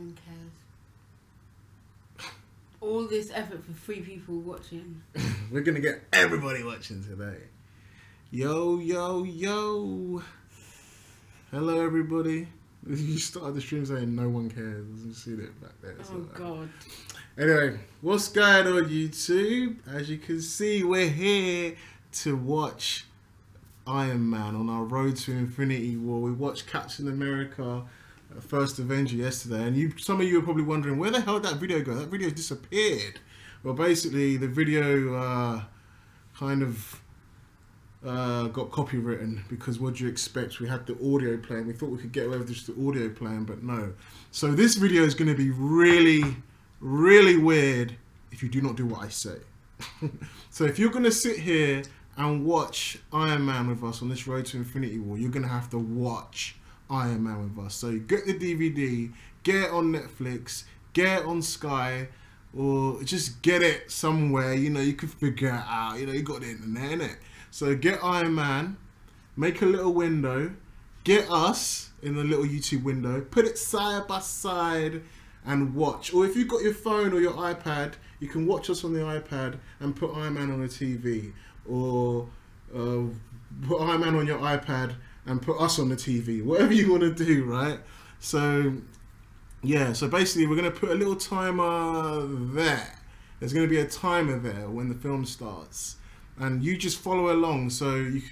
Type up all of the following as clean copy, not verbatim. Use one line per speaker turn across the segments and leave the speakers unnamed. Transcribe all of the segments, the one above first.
one cares. All this effort for 3 people watching.
We're gonna get everybody watching today. Yo, yo, yo. Hello, everybody. You started the stream saying no one cares. You see it back there.
Oh, God.
Anyway, what's going on, YouTube? As you can see, we're here to watch Iron Man on our road to Infinity War. We watched Captain America, first Avenger yesterday, and some of you are probably wondering where the hell did that video go? That video disappeared. Well, basically, the video kind of got copywritten because what do you expect? We had the audio playing. We thought we could get away with just the audio playing, but no. So this video is going to be really, really weird if you do not do what I say. So if you're going to sit here and watch Iron Man with us on this road to Infinity War, you're going to have to watch Iron Man with us. So get the DVD, get it on Netflix, get it on Sky, or just get it somewhere, you know, you can figure it out, you know, you got the internet, innit? So get Iron Man, make a little window, get us in the little YouTube window, put it side by side and watch. Or if you've got your phone or your iPad, you can watch us on the iPad and put Iron Man on the TV. Or put Iron Man on your iPad and put us on the TV. Whatever you want to do, right? So, yeah. So basically, we're going to put a little timer there. There's going to be a timer there when the film starts. And you just follow along. So you,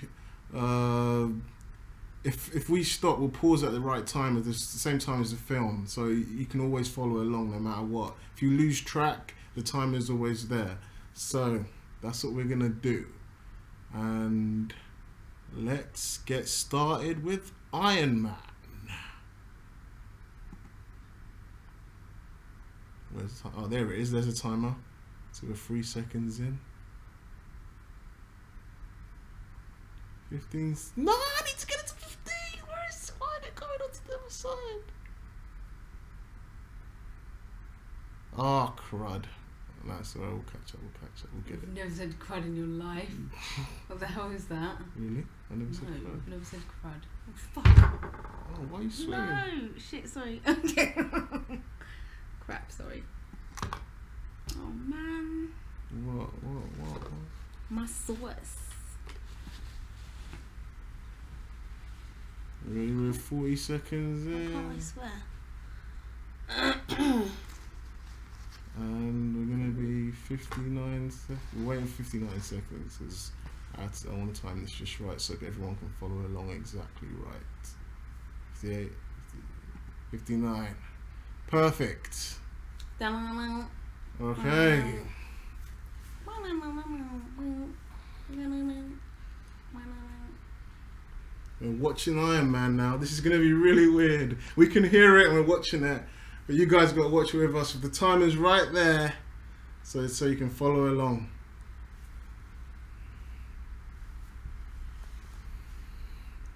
if we stop, we'll pause at the right time at the same time as the film. So you can always follow along no matter what. If you lose track, the timer is always there. So that's what we're going to do. And let's get started with Iron Man. Where's the, oh, there it is. There's a timer. So we're 3 seconds in. 15. No, I need to get it to 15. Where is Spider going on to the other side? Oh, crud. That's all right, we'll catch up, we'll get it.
You've never said crud in your life. What the hell is that?
Really? I never said crud.
I've never said crud. Oh, fuck.
Oh, why are you swearing?
No, shit, sorry. Okay. Crap, sorry. Oh, man.
What?
My sauce.
Really, we're 40 seconds in.
Oh, I swear.
And we're going to be 59 seconds. We're waiting 59 seconds because I want to time this just right so everyone can follow along exactly right. 58, 59. Perfect. Okay. We're watching Iron Man now. This is going to be really weird. We can hear it and we're watching it. But you guys got to watch it with us. The timer's right there, so you can follow along.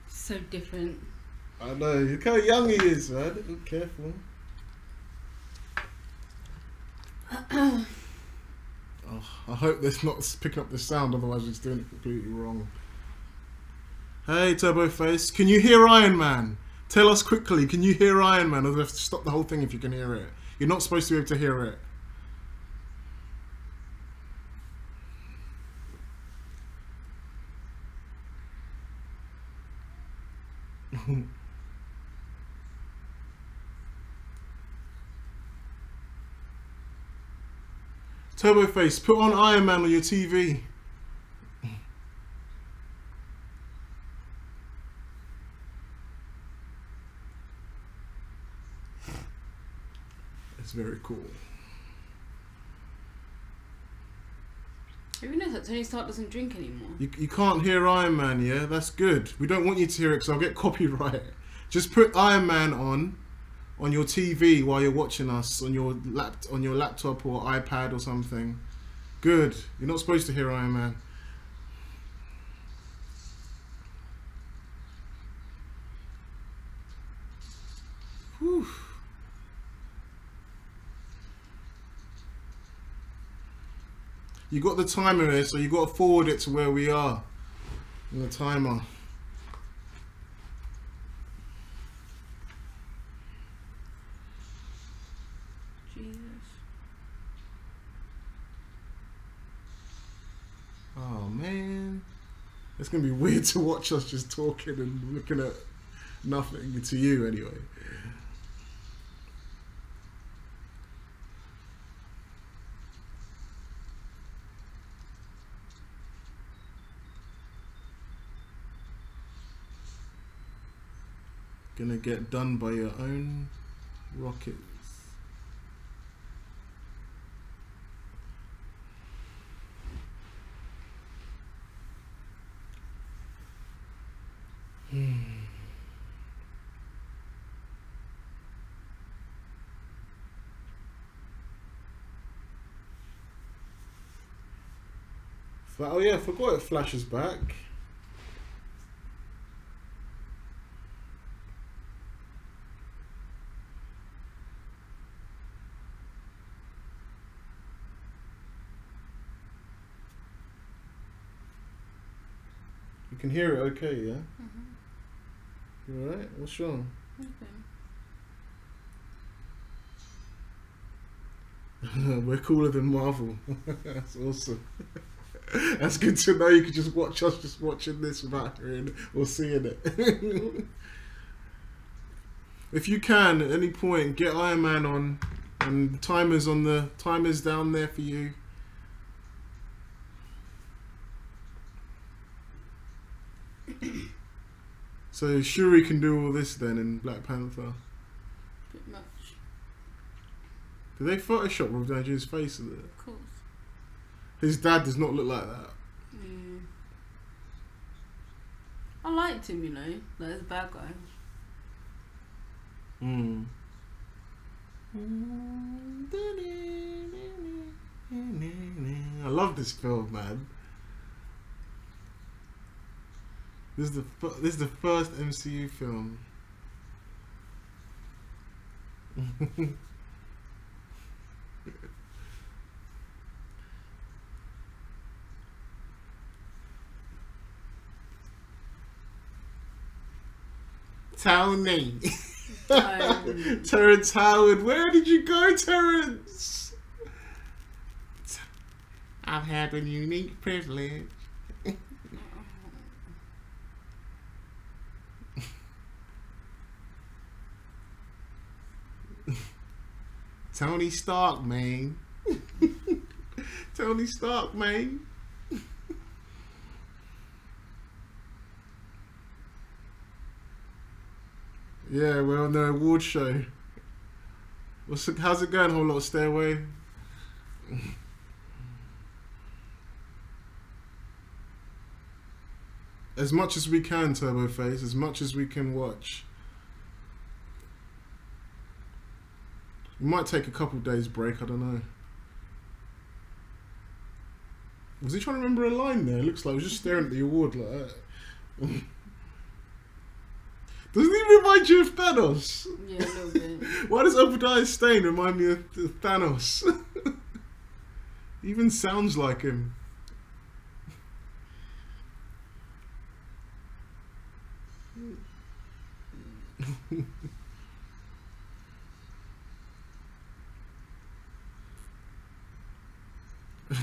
So different.
I know. Look how young he is, man. Be careful. Oh, I hope that's not picking up the sound, otherwise it's doing it completely wrong. Hey, Turbo Face, can you hear Iron Man? Tell us quickly, can you hear Iron Man? Or do we have to stop the whole thing if you can hear it? You're not supposed to be able to hear it. Turbo Face, put on Iron Man on your TV. It's very cool.
Who knows that Tony Stark doesn't drink anymore?
You can't hear Iron Man, yeah? That's good. We don't want you to hear it because I'll get copyright. Just put Iron Man on your TV while you're watching us on your laptop or iPad or something. Good. You're not supposed to hear Iron Man. Whew. You got the timer here, so you got to forward it to where we are in the timer.
Jesus.
Oh man, it's gonna be weird to watch us just talking and looking at nothing to you anyway. Gonna get done by your own rockets. Oh yeah, I forgot it flashes back. You can hear it okay, yeah? You alright? What's wrong?
Okay.
We're cooler than Marvel. That's awesome. That's good to know. You can just watch us just watching this without hearing or seeing it. If you can, at any point, get Iron Man on, and the timers down there for you. So Shuri can do all this then in Black Panther.
Bit much.
Did they Photoshop Robert Downey Jr.'s face with it?
Of course.
His dad does not look like that.
Yeah. I liked him, you know. Like, as a bad guy.
I love this film, man. This is the first MCU film. Tony. Terrence Howard. Where did you go, Terrence? I've had a unique privilege. Tony Stark, man. Tony Stark, man. Yeah, we're on the award show. How's it going, Whole Lot Stairway? As much as we can, Turbo Face, as much as we can watch. We might take a couple days break, I don't know. Was he trying to remember a line there? It looks like he was just staring at the award like that. Doesn't he remind you of Thanos?
Yeah, a little bit.
Why does Obadiah Stane remind me of Thanos? He even sounds like him.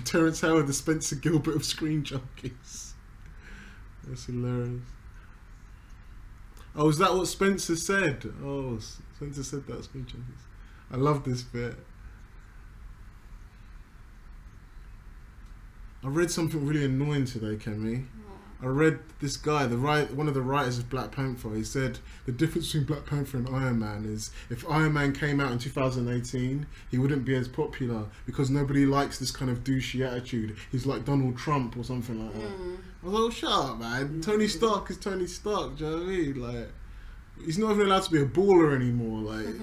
Terrence Howard, the Spencer Gilbert of Screen Junkies. That's hilarious. Oh, is that what Spencer said? Oh, Spencer said that, Screen Junkies. I love this bit. I read something really annoying today, Kemi. I read this guy, one of the writers of Black Panther. He said the difference between Black Panther and Iron Man is if Iron Man came out in 2018, he wouldn't be as popular because nobody likes this kind of douchey attitude. He's like Donald Trump or something like that. I was like, oh, shut up, man. Tony Stark is Tony Stark. Do you know what I mean? Like, he's not even allowed to be a baller anymore. Like.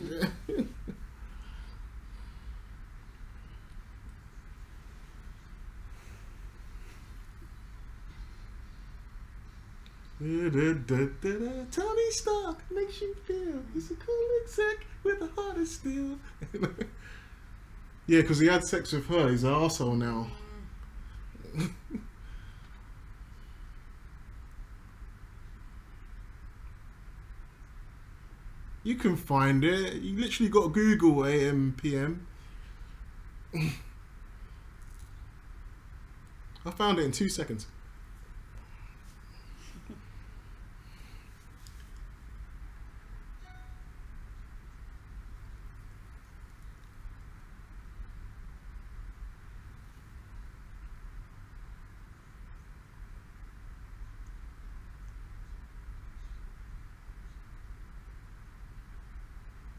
Tony Stark makes you feel he's a cool exec with a heart of steel. Yeah, because he had sex with her. He's an arsehole now. You can find it. You literally got to Google AM PM. I found it in 2 seconds.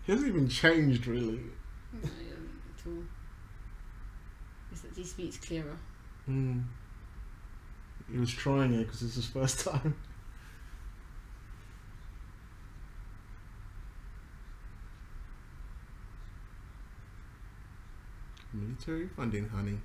He hasn't even changed, really.
No, he hasn't at all. It's that he speaks clearer.
Mm. He was trying it because it's his first time. Military funding, honey.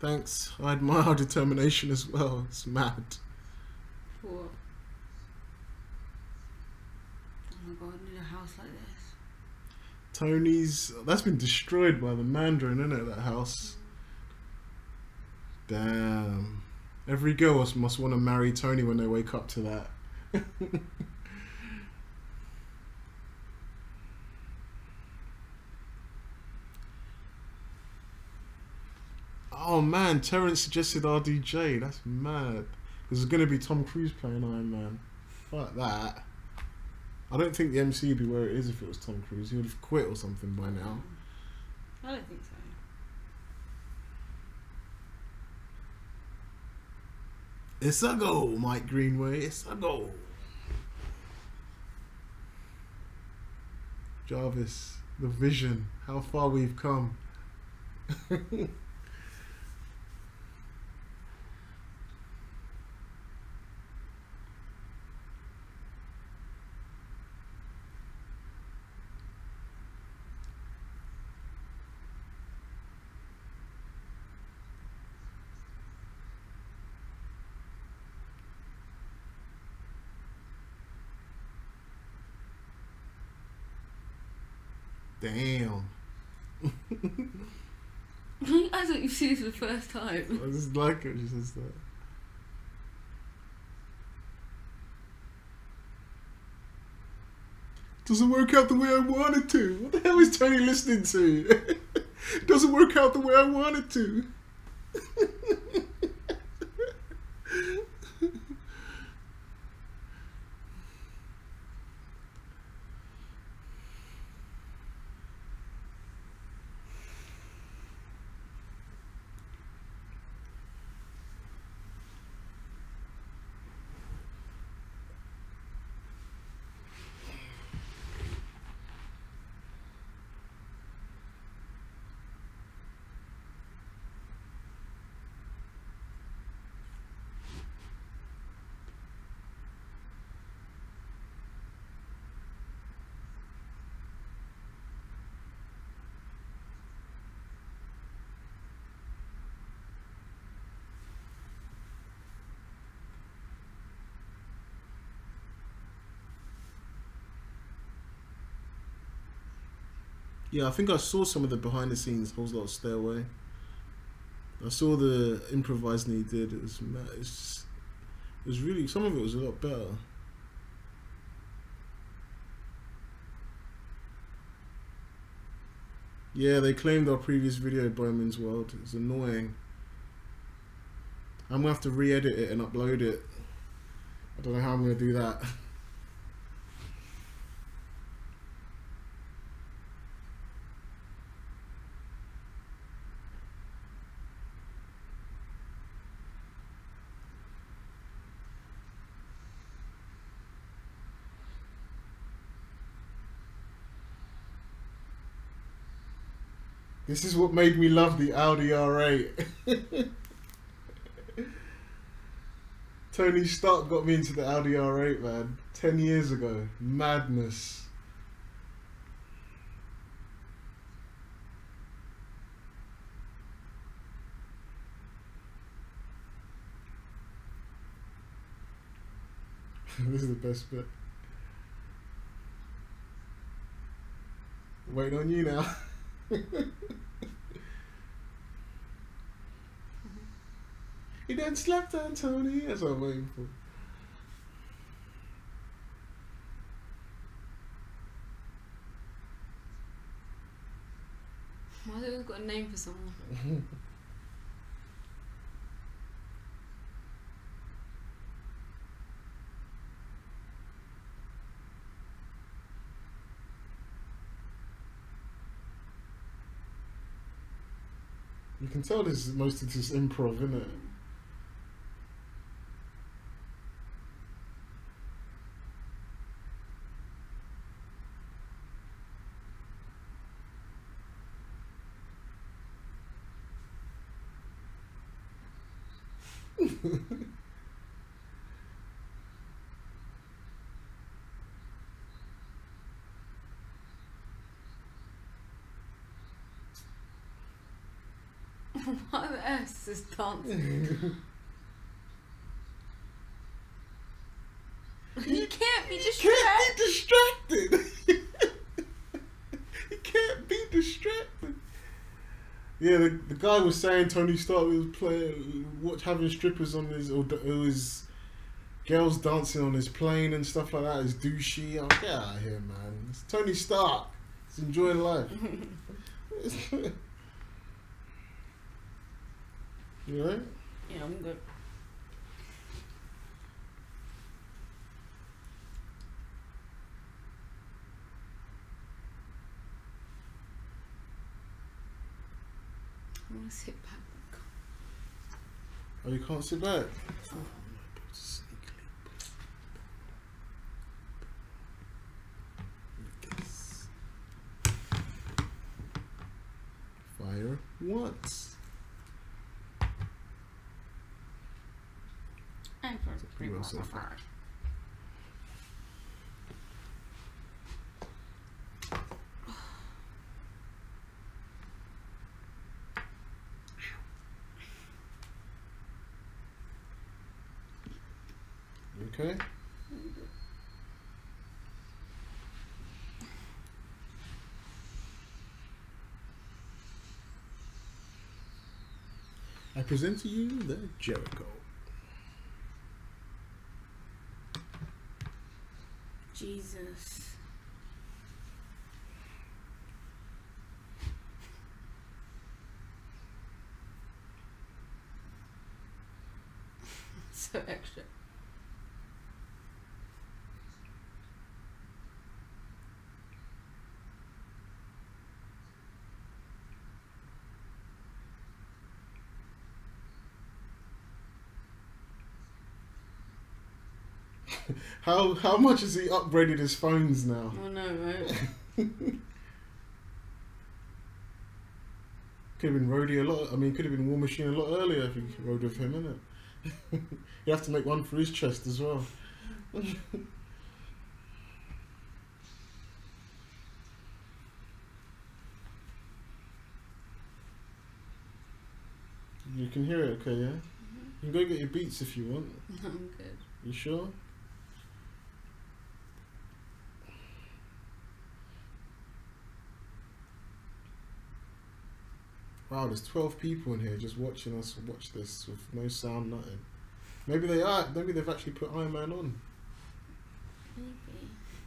Thanks. I admire our determination as well. It's mad.
What? Oh my god, I need a house like this.
Tony's... That's been destroyed by the Mandarin, isn't it, that house? Damn. Every girl must want to marry Tony when they wake up to that. Oh man, Terrence suggested RDJ. That's mad. There's going to be Tom Cruise playing Iron Man. Fuck that. I don't think the MC would be where it is if it was Tom Cruise. He would have quit or something by now.
I don't think so.
It's a go, Mike Greenway. It's a go. Jarvis, the vision. How far we've come. Damn.
I thought you've seen this for the first time.
I just like it when she says that. Doesn't work out the way I wanted to. What the hell is Tony listening to? Doesn't work out the way I wanted to. Yeah, I think I saw some of the behind the scenes Whole Lot Stay Away. I saw the improvising he did. It was mad. It was really, some of it was a lot better. Yeah, they claimed our previous video, Bowman's World. It's annoying. I'm gonna have to re-edit it and upload it. I don't know how I'm gonna do that. This is what made me love the Audi R8. Tony Stark got me into the Audi R8, man. 10 years ago. Madness. This is the best bit. Waiting on you now. He done slept on Tony. That's what I'm waiting for.
Why have they always got a name for someone?
You can tell this is most of this improv, isn't it?
What on earth is dancing? You can't be distracted.
You can't be distracted. Yeah, the guy was saying Tony Stark was having strippers on his, or his girls dancing on his plane and stuff like that. Is douchey. Oh, get out of here, man. It's Tony Stark. He's enjoying life. You right?
Yeah, I'm good. I want to sit back.
Oh, you can't sit back? Oh. Fire once.
And for
You want to say fire? Okay. I present to you the Jericho.
Jesus. So extra.
How much has he upgraded his phones now?
I know, right?
Could have been Rhodey a lot. I mean, could have been War Machine a lot earlier if he rode with him, innit? You have to make one for his chest as well. You can hear it, okay? Yeah. You can go get your beats if you want.
No, I'm good.
You sure? Wow, there's 12 people in here just watching us watch this with no sound, nothing. Maybe they are. Maybe they've actually put Iron Man on.
Maybe.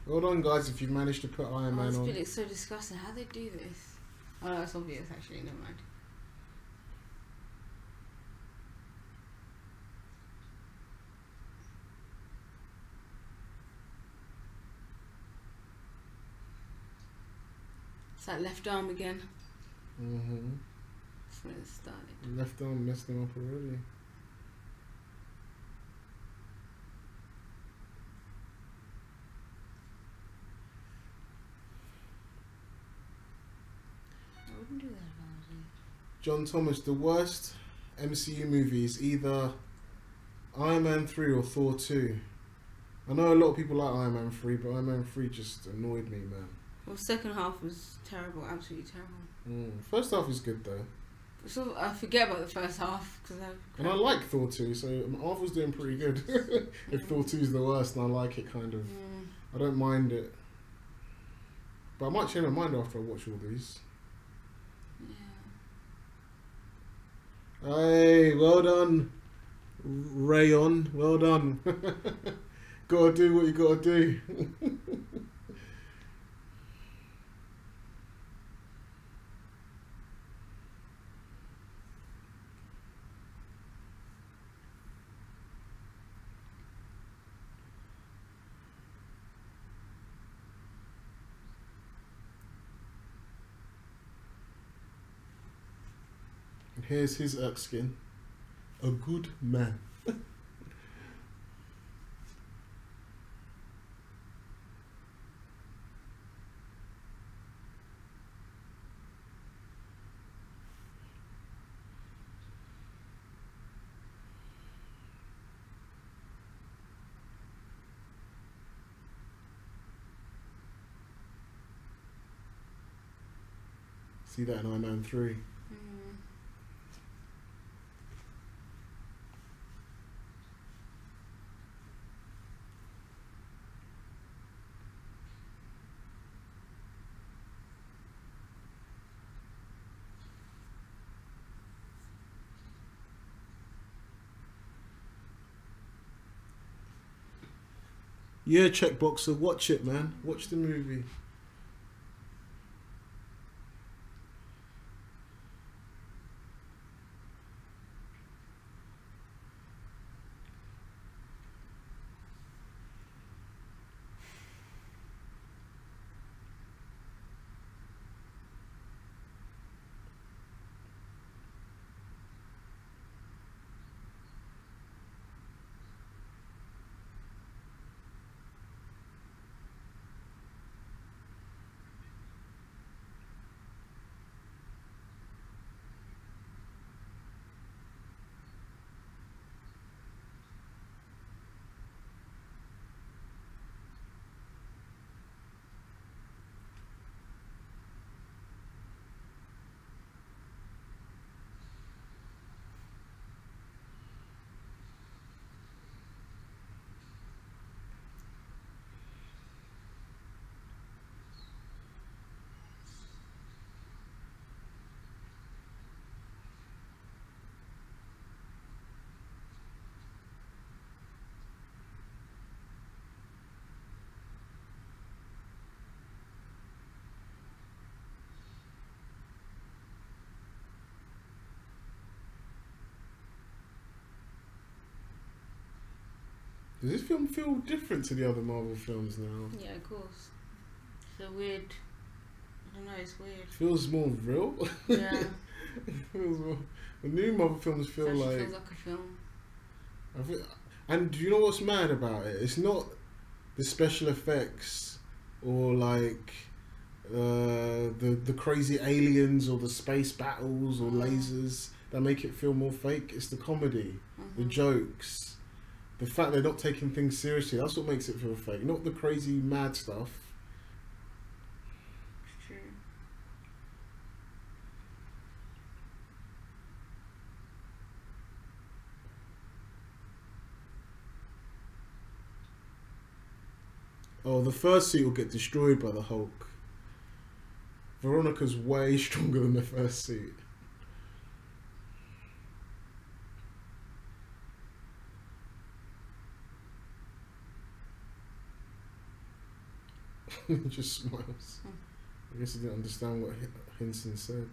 Well done, guys, if you've managed to put Iron Man on.
It's so disgusting. How they do this? Oh, no, it's obvious, actually. Never mind. It's that left arm again.
Mm-hmm.
That's when it started.
Left arm messed them up already.
I wouldn't do that if I was you.
John Thomas, the worst MCU movie is either Iron Man 3 or Thor 2. I know a lot of people like Iron Man 3, but Iron Man 3 just annoyed me, man.
Well, second half was terrible, absolutely terrible.
First half is good though.
So I forget about the first half because
And I like Thor 2, so Marvel's doing pretty good. If Thor 2 is the worst, and I like it kind of. I don't mind it. But I might change my mind after I watch all these. Hey, well done, Rayon. Well done. Gotta do what you gotta do. And here's his Erskine. A good man. See that in Iron Man 3. Yeah, Checkboxer, watch it, man. Watch the movie. Does this film feel different to the other Marvel films now?
Yeah, of course. It's a weird. I don't know. It's weird.
Feels more real.
Yeah.
It feels more. The new Marvel films feel
It actually
like.
feels like a film.
And do you know what's mad about it? It's not the special effects or like the crazy aliens or the space battles or lasers that make it feel more fake. It's the comedy, the jokes, the fact they're not taking things seriously. That's what makes it feel fake, not the crazy mad stuff.
It's true.
Oh, the first suit will get destroyed by the Hulk. Veronica's way stronger than the first suit. He just smiles. I guess he didn't understand what Henson said.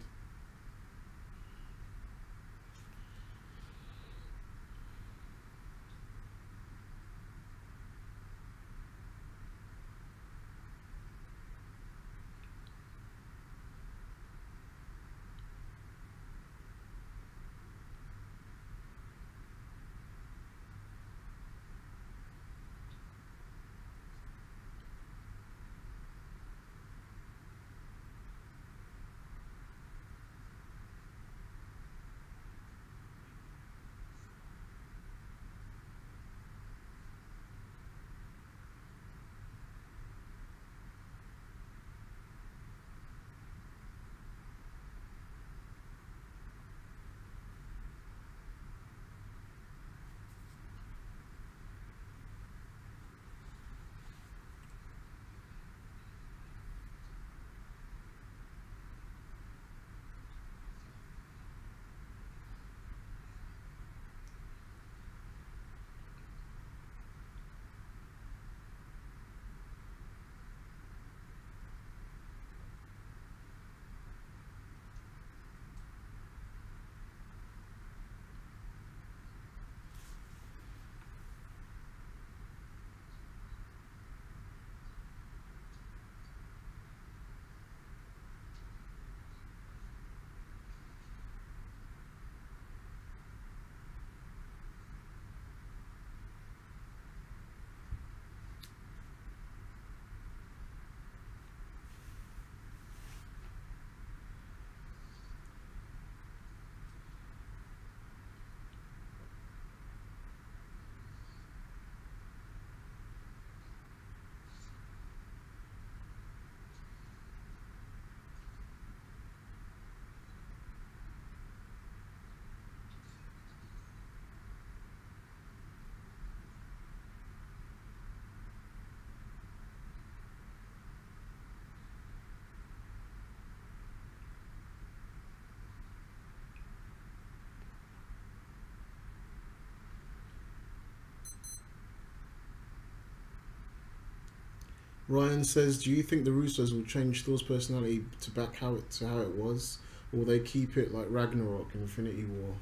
Ryan says, do you think the Russos will change Thor's personality to back how it was, or will they keep it like Ragnarok, Infinity War?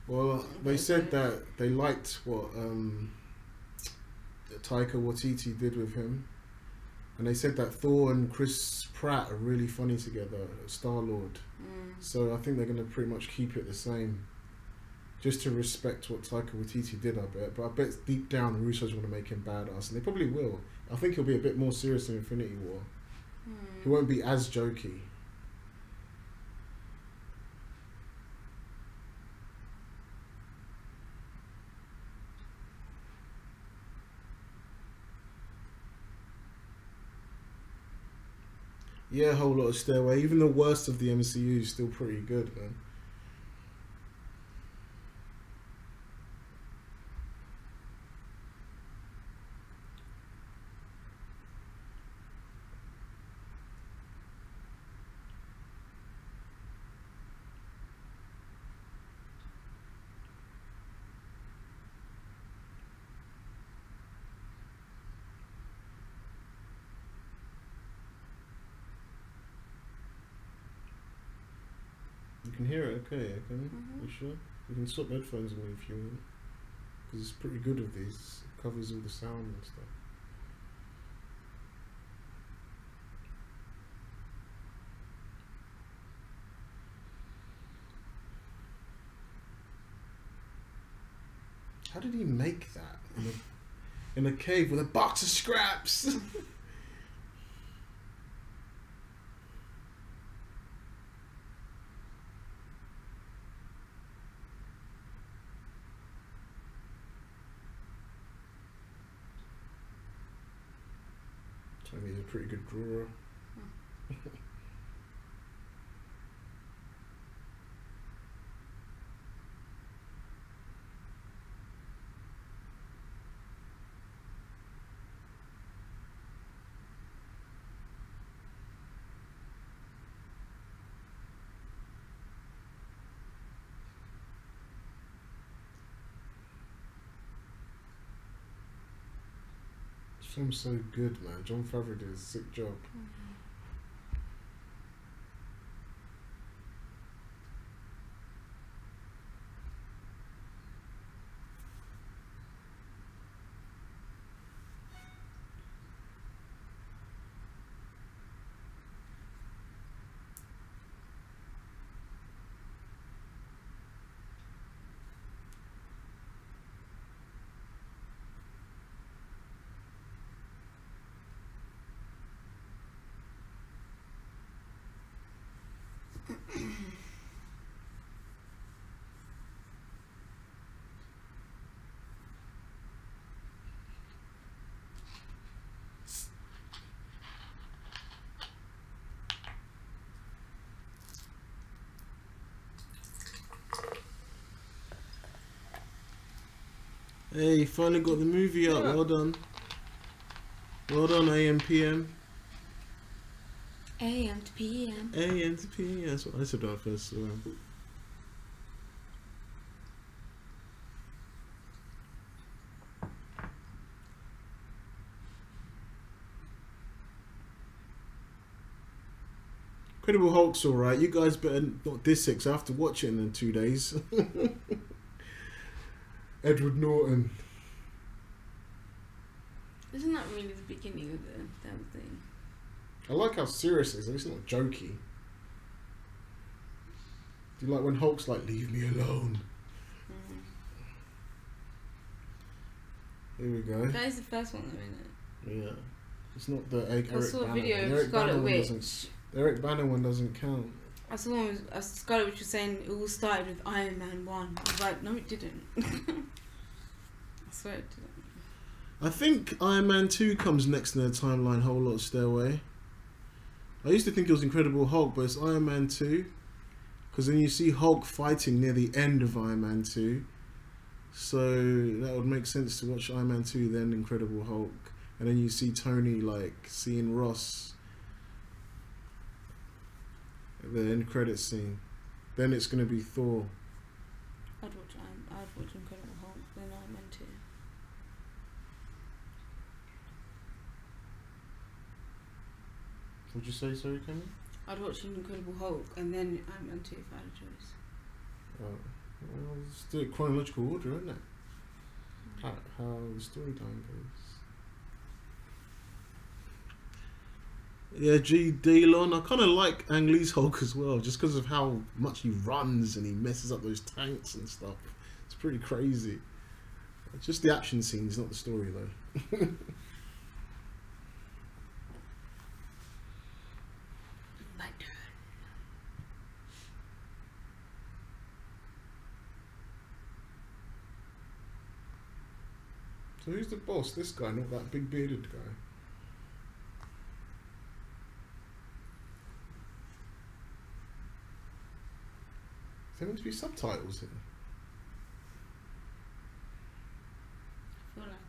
Well, they said that they liked what Taika Waititi did with him, and they said that Thor and Chris Pratt are really funny together, Star-Lord. So I think they're going to pretty much keep it the same, just to respect what Taika Waititi did, I bet. But I bet deep down the Russos want to make him badass, and they probably will. I think he'll be a bit more serious in Infinity War. He won't be as jokey. Yeah, a whole lot of Stairway. Even the worst of the MCU is still pretty good, man. You can hear it okay, can you? You sure? You can swap headphones on if you want. Because it's pretty good with these. It covers all the sound and stuff. How did he make that? In a cave with a box of scraps? He's a pretty good drawer. This film's so good, man. Jon Favreau did a sick job. Hey, you finally got the movie out. Well done. Well done, AM PM.
AM to PM.
AM to PM. That's what I said when I first saw him. Incredible Hulk's alright. You guys better not diss it, 'cause I have to watch it in 2 days. Edward Norton.
Isn't that really the beginning of the damn thing?
I like how serious it is. It's not jokey. Do you like when Hulk's like, leave me alone? Here we go.
That is the first one though, isn't it?
Yeah. It's not the Eric Banner.
I saw a video
one.
of
Eric
Scarlet
Banner one
Witch.
doesn't- the Eric Banner one doesn't count.
I saw one with Scarlet Witch was saying it all started with Iron Man 1. I was like, no it didn't. I swear it didn't.
I think Iron Man 2 comes next in the timeline, whole lot of Stairway. I used to think it was Incredible Hulk, but it's Iron Man 2. Because then you see Hulk fighting near the end of Iron Man 2. So that would make sense to watch Iron Man 2, then Incredible Hulk. And then you see Tony like seeing Ross at the end credit scene. Then it's going to be Thor.
I'd watch Incredible Hulk, then Iron Man 2.
Would you say, sorry, Kemi?
I'd watch Incredible Hulk and then Iron Man 2 if I had a choice.
Well, it's still chronological order, isn't it? How the storyline goes. Yeah, G. Delon. I kind of like Ang Lee's Hulk as well, just because of how much he runs and he messes up those tanks and stuff. It's pretty crazy. It's just the action scenes, not the story, though. So who's the boss? This guy, not that big bearded guy. Is there meant to be subtitles here?
I feel like it.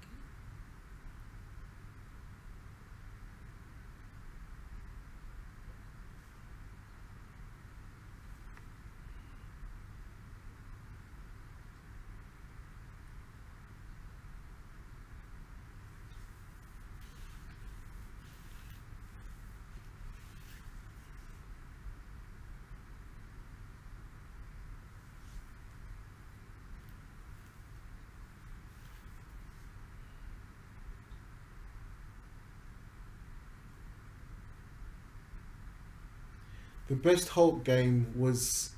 The best Hulk game was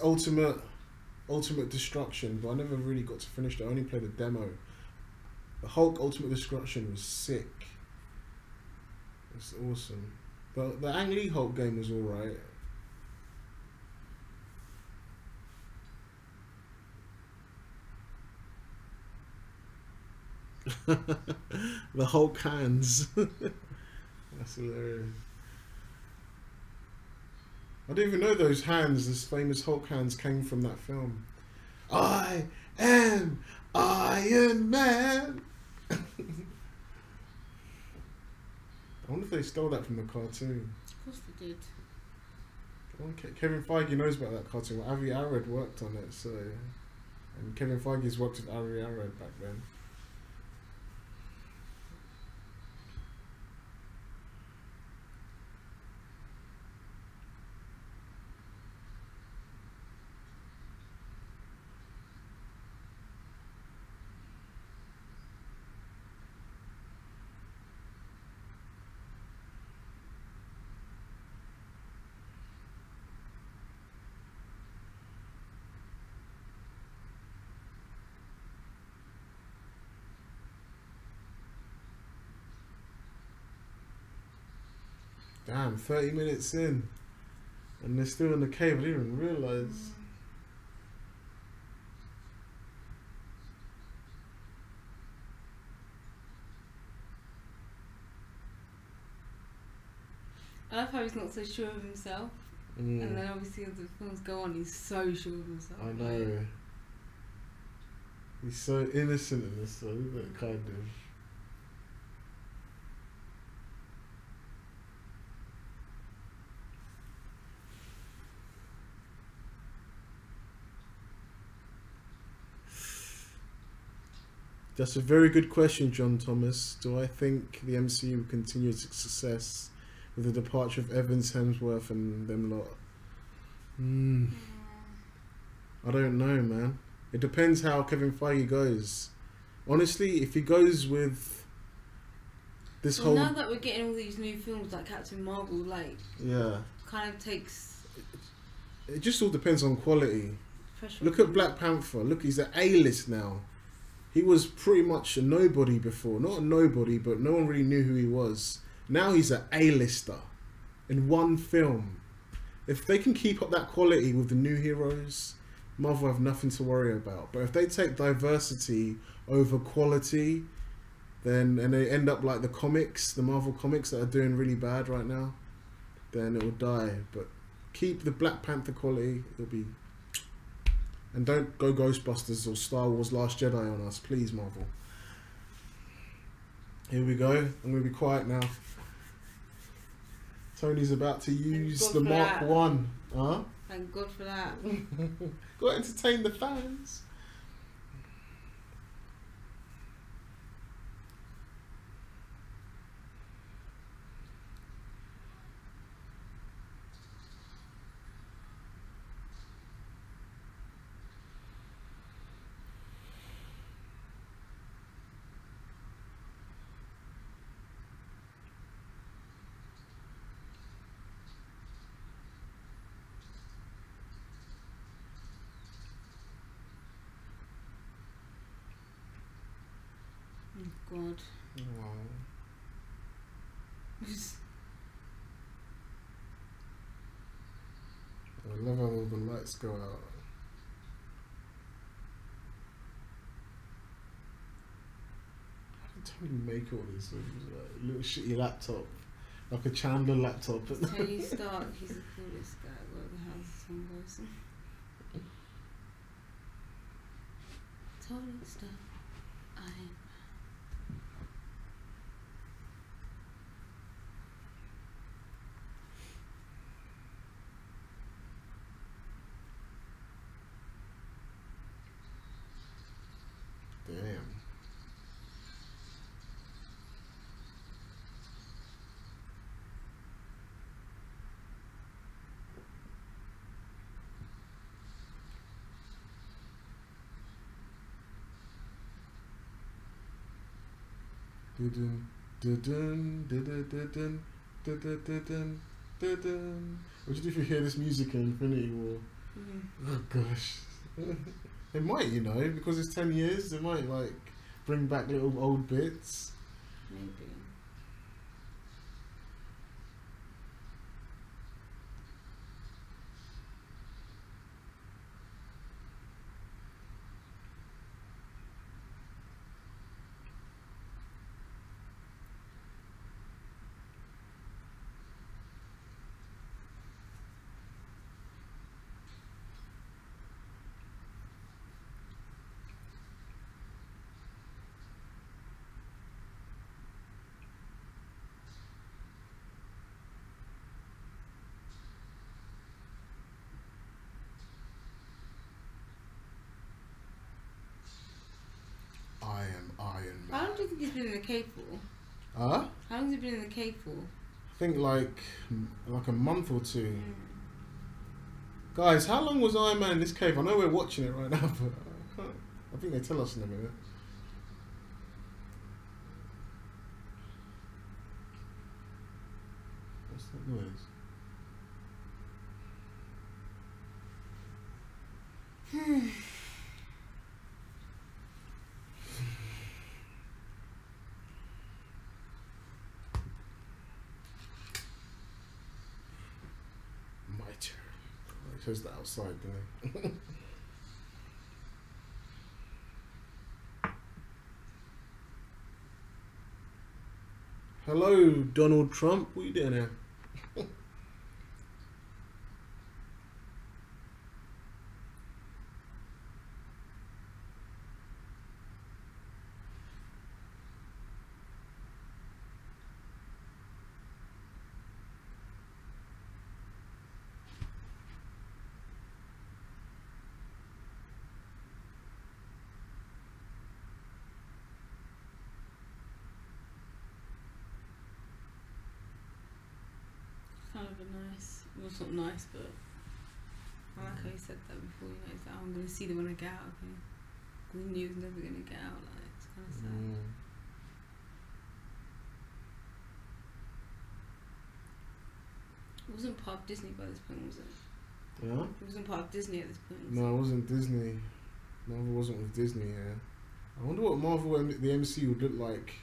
Ultimate Destruction, but I never really got to finish it. I only played the demo. The Hulk Ultimate Destruction was sick. It's awesome. But the Ang Lee Hulk game was alright. The Hulk hands. That's hilarious. I didn't even know those hands, those famous Hulk hands, came from that film. I am Iron Man. I wonder if they stole that from the cartoon.
Of course they did.
Kevin Feige knows about that cartoon. Well, Avi Arad worked on it, so, and Kevin Feige's worked with Avi Arad back then. Damn, 30 minutes in, and they're still in the cave. I didn't even realise.
I love how he's not so sure of himself, and then obviously as the films go on, he's so sure of himself.
I know. He's so innocent in this, though, isn't it? Kind of. That's a very good question, John Thomas. Do I think the MCU will continue its success with the departure of Evans, Hemsworth, and them lot? I don't know, man. It depends how Kevin Feige goes. Honestly, if he goes with this whole...
Now that we're getting all these new films like Captain Marvel, like...
Yeah.
Kind of takes...
It just all depends on quality.
Pressure.
Look at Black Panther. Look, he's an A-list now. He was pretty much a nobody before. Not a nobody, but no one really knew who he was. Now he's an A-lister in one film. If they can keep up that quality with the new heroes, Marvel have nothing to worry about. But if they take diversity over quality, then and they end up like the comics, the Marvel comics that are doing really bad right now, then it will die. But keep the Black Panther quality, it'll be... And don't go Ghostbusters or Star Wars Last Jedi on us, please, Marvel. Here we go. I'm going to be quiet now. Tony's about to use the Mark 1. Huh?
Thank God for that.
Got to entertain the fans.
God.
Wow. I love how all the lights go out. How do you make all these things? Like a little shitty laptop, like a Chandler laptop.
Tony Stark, he's the coolest guy. Where the hell's the song goes? Tony Stark, I'm.
Damn. Dun dun dun dun dun dun dun dun. What do you do if you hear this music in Infinity War? Oh gosh. They might, you know, because it's 10 years, they might like bring back little old bits.
Maybe.
I am Iron Man.
How long do you think he's been in the cave for?
Huh?
How long has he been in the cave for?
I think like a month or two. Guys, how long was Iron Man in this cave? I know we're watching it right now, but I think they tell us in a minute. What's that noise? My turn. It shows the outside, doesn't it? Hello, Donald Trump. What are you doing here?
Kind of a nice, well, it's not nice, but I like how you said that before. You know, it's like, oh, I'm gonna see them when I get out. Okay, because he knew he was never gonna get out. Like, it's kind of sad. It wasn't part of Disney by this point, was it?
Yeah.
It wasn't part of Disney at this point. Was
No, it wasn't Disney. Marvel wasn't with Disney. Yeah. I wonder what Marvel and the MCU would look like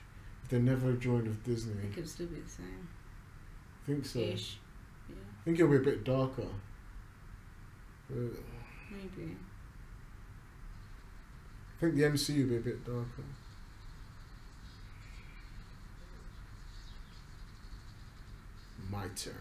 if they never joined with Disney.
it? It could still be the same.
I think so.
Ish. Yeah.
I think it'll be a bit darker.
Maybe.
I think the MCU will be a bit darker. My turn.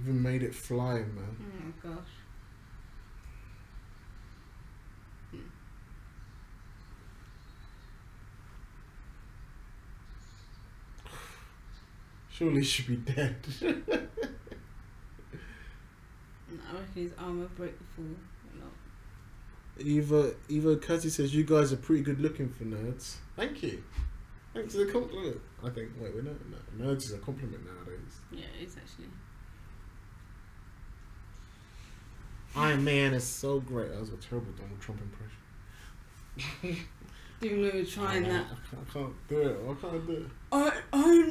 Even made it fly, man.
Oh my gosh.
Surely he should be dead.
I reckon his arm will break before or not.
Eva Cutty says, you guys are pretty good looking for nerds. Thank you. Thanks for the compliment. I think, wait, we're not. No, nerds is a compliment nowadays.
Yeah, it is actually.
Iron Man is so great. That was a terrible Donald Trump impression.
Didn't we were trying that.
I can't do it. I can't do it.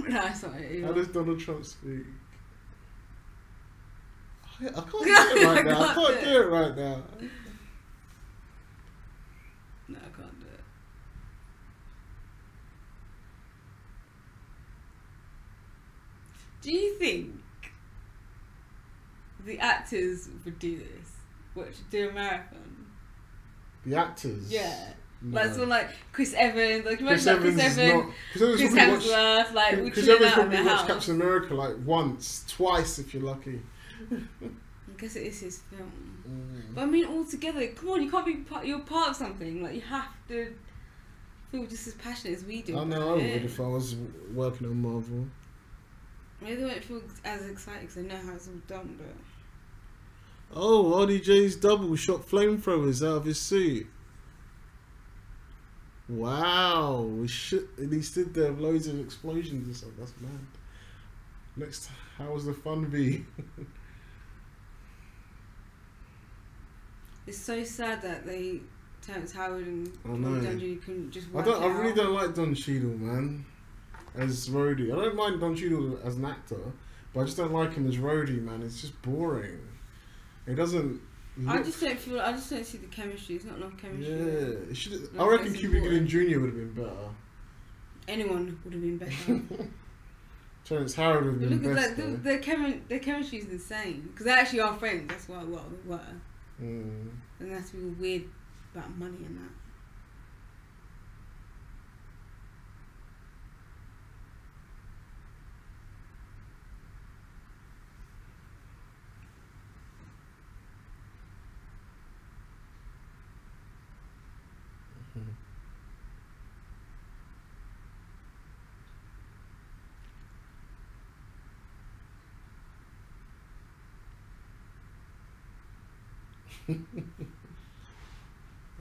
No, sorry.
How does Donald Trump speak? I can't do it right now. I can't do it right now.
No, I can't do it. Do you think the actors would do this? Do a marathon?
The actors?
Yeah.
No.
Like, so like Chris Evans, like
Chris
remember
Evans
Chris Evans,
Chris
Hemsworth, like we
Chris
chilling
Evans
out in
probably
the
watched
house.
Captain America like once, twice if you're lucky.
I guess it is his film. But I mean, all together, come on, you can't be you're part of something. Like you have to feel just as passionate as we do.
I know I would if I was working on Marvel.
Maybe they won't feel as excited because they know how it's all done, but.
Oh, RDJ's double shot flamethrowers out of his suit. Wow, and he stood there with loads of explosions and stuff. That's mad. Next, how was the fun be?
It's so sad that Terrence Howard and Don Cheadle couldn't just work
I really don't like Don Cheadle, man, as Rhodey. I don't mind Don Cheadle as an actor, but I just don't like him as Rhodey, man. It's just boring. It doesn't.
I just don't see the chemistry. It's not enough chemistry.
Yeah, I reckon Cuba Gooding Jr. would have been better.
Anyone would have been better.
Terrence Howard would have been best.
Their chemistry is insane because they actually are friends. That's why we were. And that's really weird about money and that.
I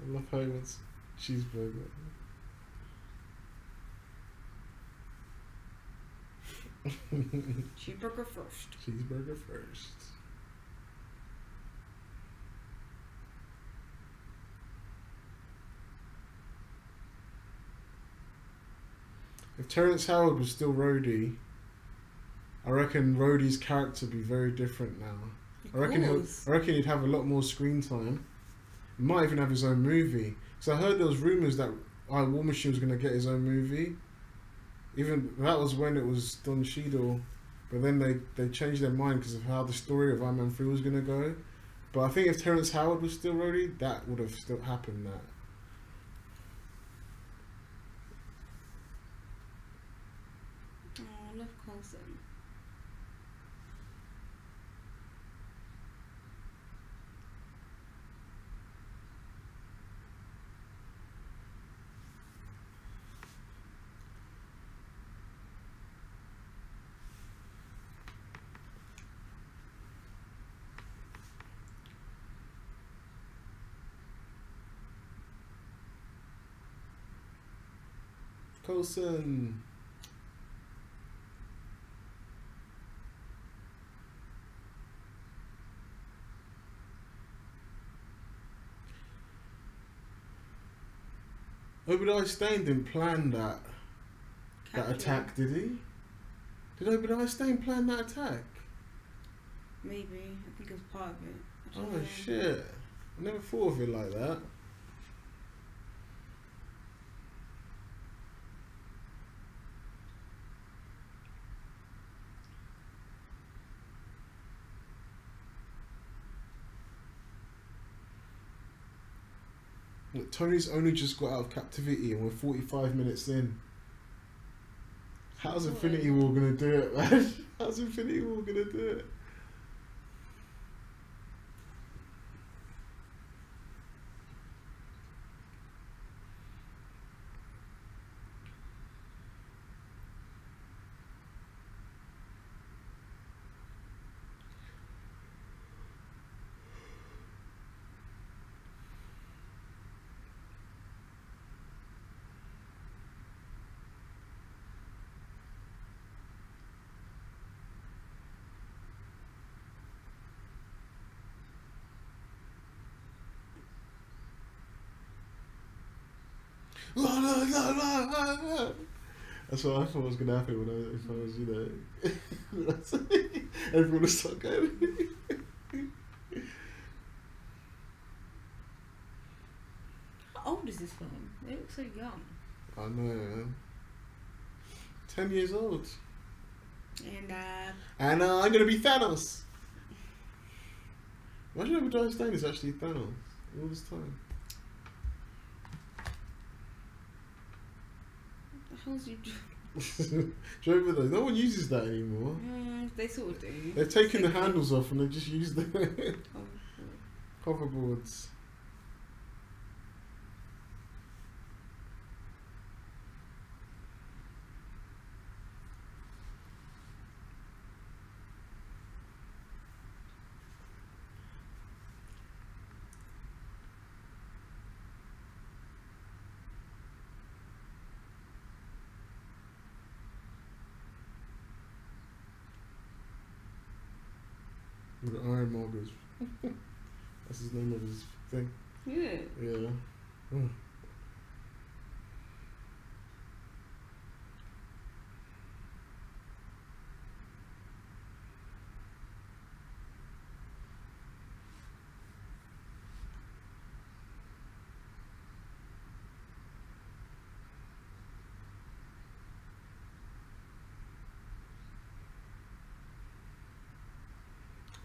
love how he wants cheeseburger.
Cheeseburger first.
Cheeseburger first. If Terrence Howard was still Rhodey, I reckon Rhodey's character would be very different now. I reckon he'd have a lot more screen time. He might even have his own movie. Because I heard there was rumours that War Machine was going to get his own movie. Even that was when it was Don Cheadle. But then they changed their mind because of how the story of Iron Man 3 was going to go. But I think if Terrence Howard was still Rhodey, that would have still happened. That.
Oh, I love Coulson.
Coulson. Obadiah Stane didn't plan that attack, did he? Did Obadiah Stane plan that attack?
Maybe. I think it was part of it.
Oh shit. I never thought of it like that. Look, Tony's only just got out of captivity and we're 45 minutes in. How's Infinity War gonna do it, man? How's Infinity War gonna do it? That's what I thought was gonna happen if I was, everyone would start going.
How old is this film? They look so young.
I know, man. 10 years old.
And
I'm gonna be Thanos. Imagine Obadiah Stane is actually Thanos all this time.
the hell's you?
Do you remember those? No one uses that anymore.
They sort of do.
They've taken the handles off and they just use the hoverboards. The Ironmongers. That's his name of his thing.
Yeah.
Yeah. Oh.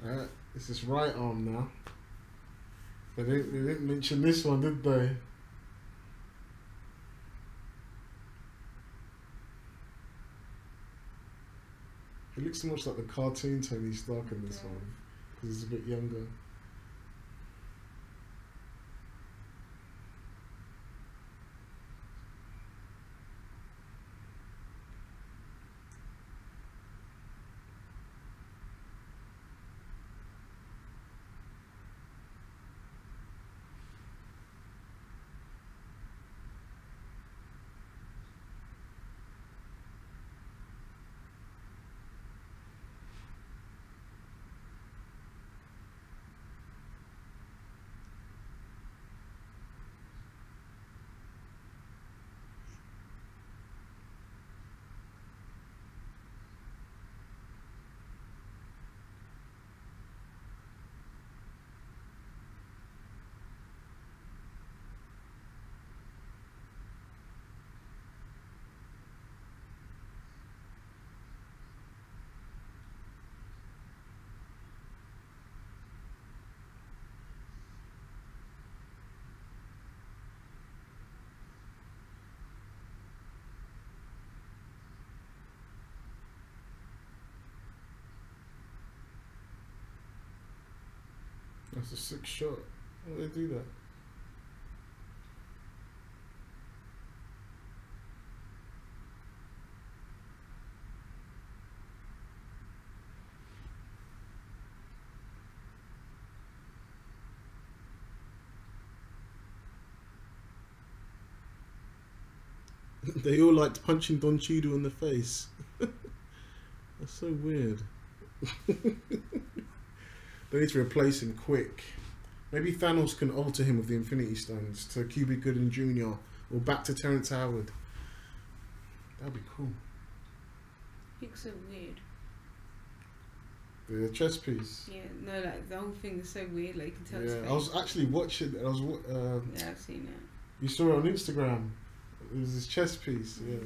Alright, it's his right arm now. They didn't mention this one, did they? He looks so much like the cartoon Tony Stark in this one, because he's a bit younger. That's a sick shot. Why do they do that? They all liked punching Don Cheadle in the face. That's so weird. They need to replace him quick. Maybe Thanos can alter him with the Infinity Stones to Cuba Gooding Jr. or back to Terrence Howard. That'd be cool.
Looks so weird.
The chess piece.
Yeah, no, like the whole thing is so weird. Like you can tell.
Yeah, I was actually watching.
Yeah, I've seen it.
You saw it on Instagram. It was his chess piece. Yeah.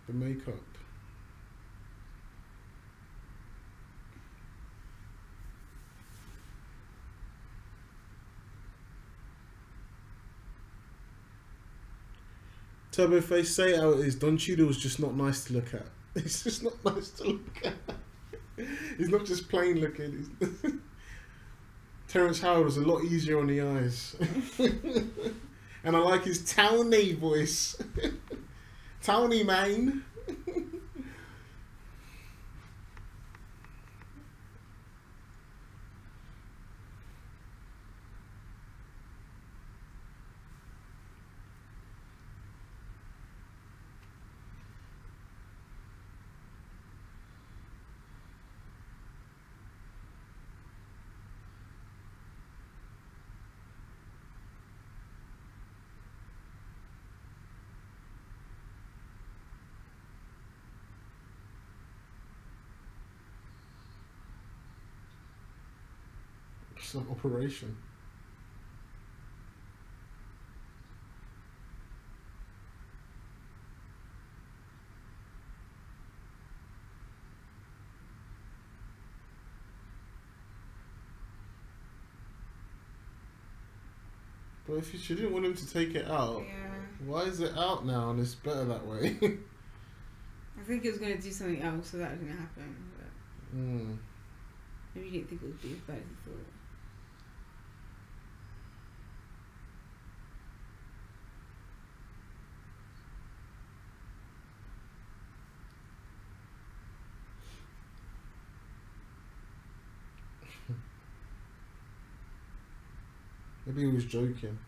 The makeup. Turbo Face, say it how it is. Don Cheadle was just not nice to look at. He's just not nice to look at. He's not just plain looking. Terrence Howard was a lot easier on the eyes. And I like his towny voice. Towny, man. some operation. But if she didn't want him to take it out, why is it out now and it's better that way?
I think it was going to do something else, so that didn't happen. But maybe you didn't think it would be as bad as you thought.
Maybe he was joking.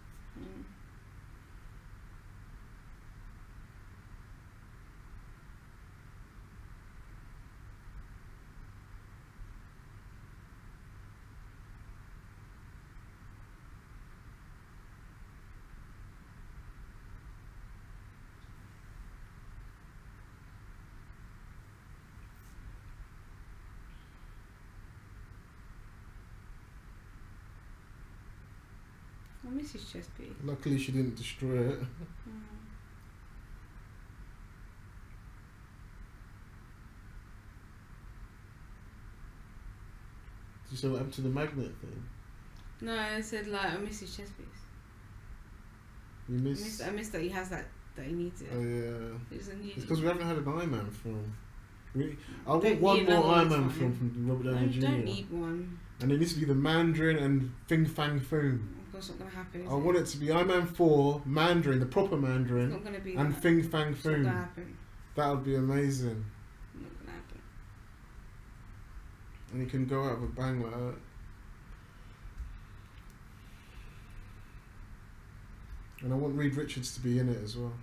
I miss his chest piece.
Luckily she didn't destroy it. Did you say what happened to the magnet thing?
No, I said like I miss his chest piece.
You missed?
I missed that he has that he needs it.
Oh yeah.
It's
because we haven't had an Iron Man film. I want one more Iron Man film from Robert Downey Jr.
Don't need one.
And it needs to be the Mandarin and Fing Fang Foom.
That's not going to happen, is
I want it to be Iron Man 4, Mandarin, the proper Mandarin,
it's not gonna be
and
that.
Fing Fang
It's not going
Foom.
to happen.
That would be amazing.
Not going to happen.
And he can go out with a bang like that. And I want Reed Richards to be in it as well.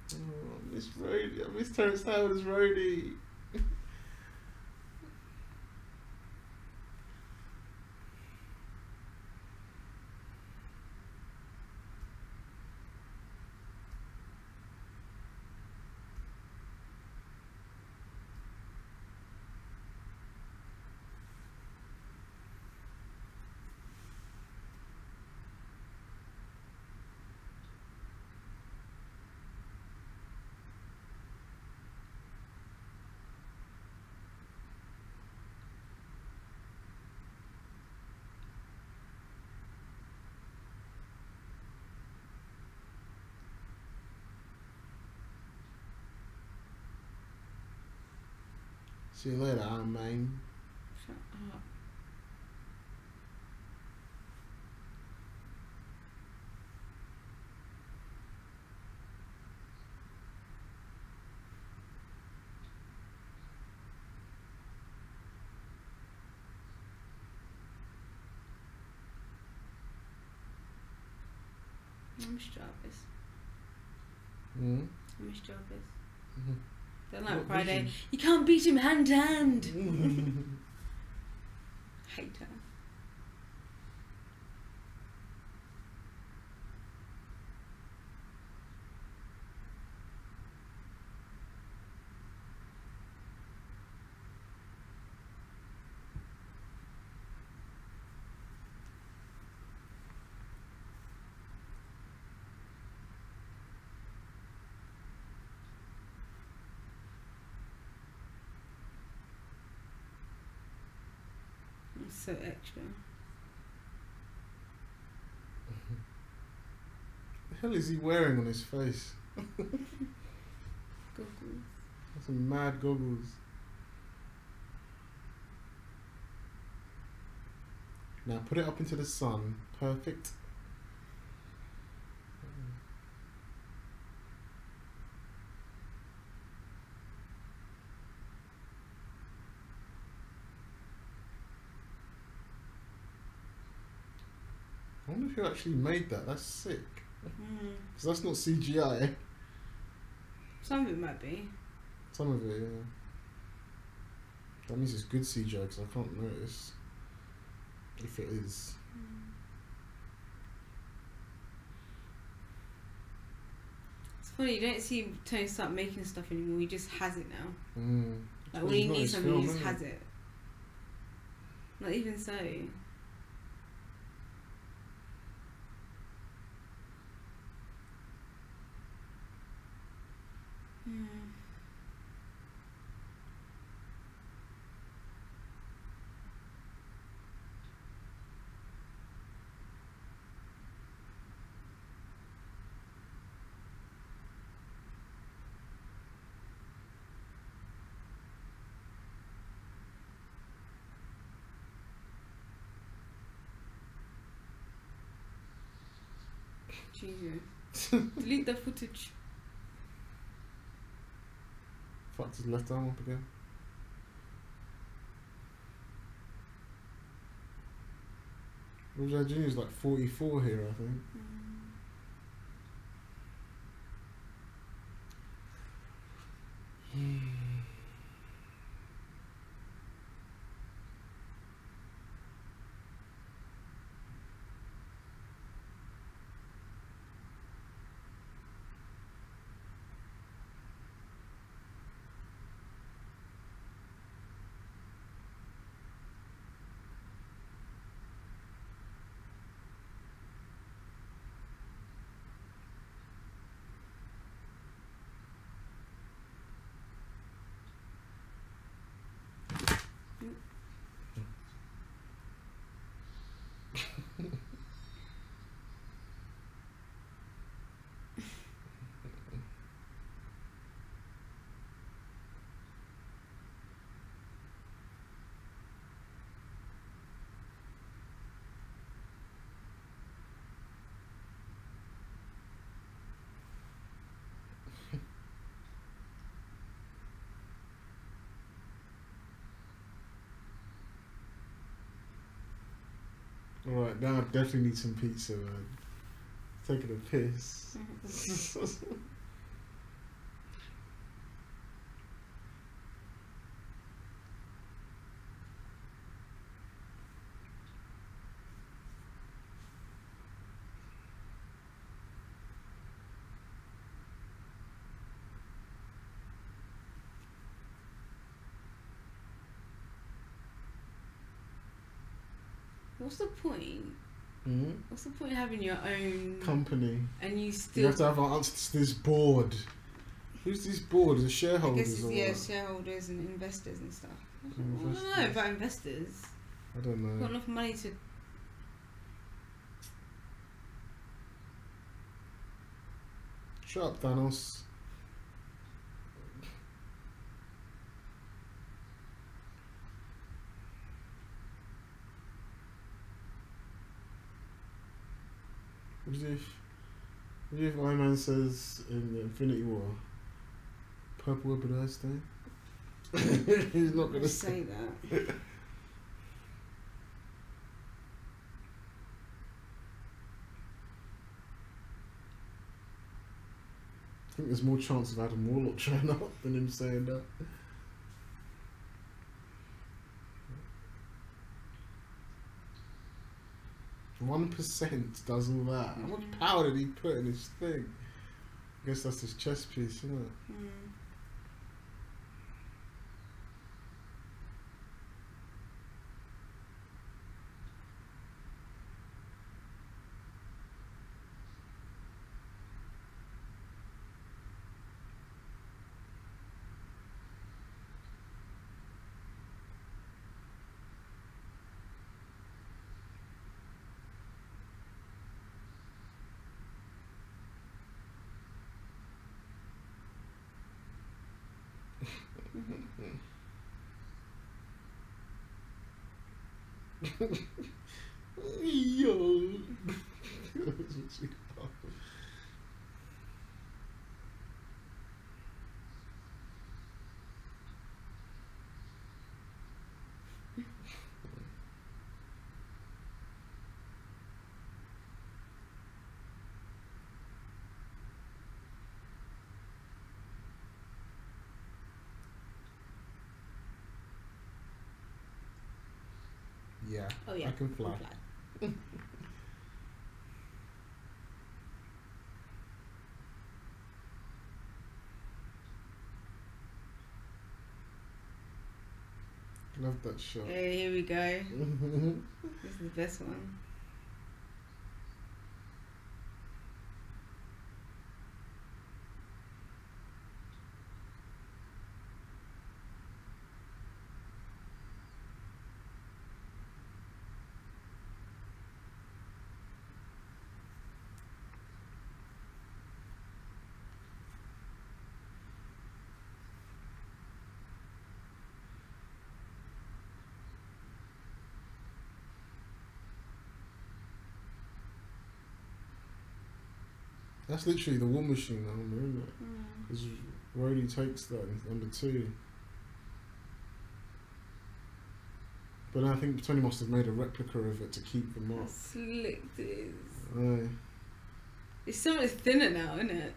Oh, I miss Rhodey. I miss Terrence Howard as Rhodey. See you later, Iron Man.
Shut up. I miss Jarvis. I miss Jarvis. Don't like
What
Friday.
vision?
You can't beat him hand to hand. Hater. It's so extra.
The hell is he wearing on his face?
Goggles.
That's some mad goggles. Now put it up into the sun. Perfect. I wonder if you actually made that. That's sick. Because that's not CGI.
Some of it might be.
Some of it, yeah. That means it's good CGI because I can't notice if it is.
funny, you don't see Tony Stark making stuff anymore, he just has it now.
Mm.
Like when he needs something, he just has it. Not even so. Jesus. Delete the footage.
Fucked his left arm up again. Robert Jr. is like 44 here, I think. Alright, now I definitely need some pizza, man. Taking a piss.
What's the point?
Mm-hmm.
What's the point of having your own
company?
And you still...
You have to have answers to this board. Who's this board? The shareholders?
I guess it's,
or
yeah,
what?
shareholders and investors and stuff.
Investors.
I don't know about investors.
I don't know.
Got enough money to...
Shut up, Thanos. What if Iron Man says in the Infinity War, purple weapon Earth Day? He's not going to
say that.
I think there's more chance of Adam Warlock showing up than him saying that. %1 does all that. How much power did he put in his thing? I guess that's his chess piece, isn't it? Yo. Yeah,
oh, yeah,
I can fly.
Fly.
Love that shot.
Hey, here we go. This is the best one.
That's literally the War Machine number, isn't it? Because Rhodey takes that in number 2. But I think Tony must have made a replica of it to keep them
How
up.
slick it is.
Aye.
It's so much thinner now, isn't it?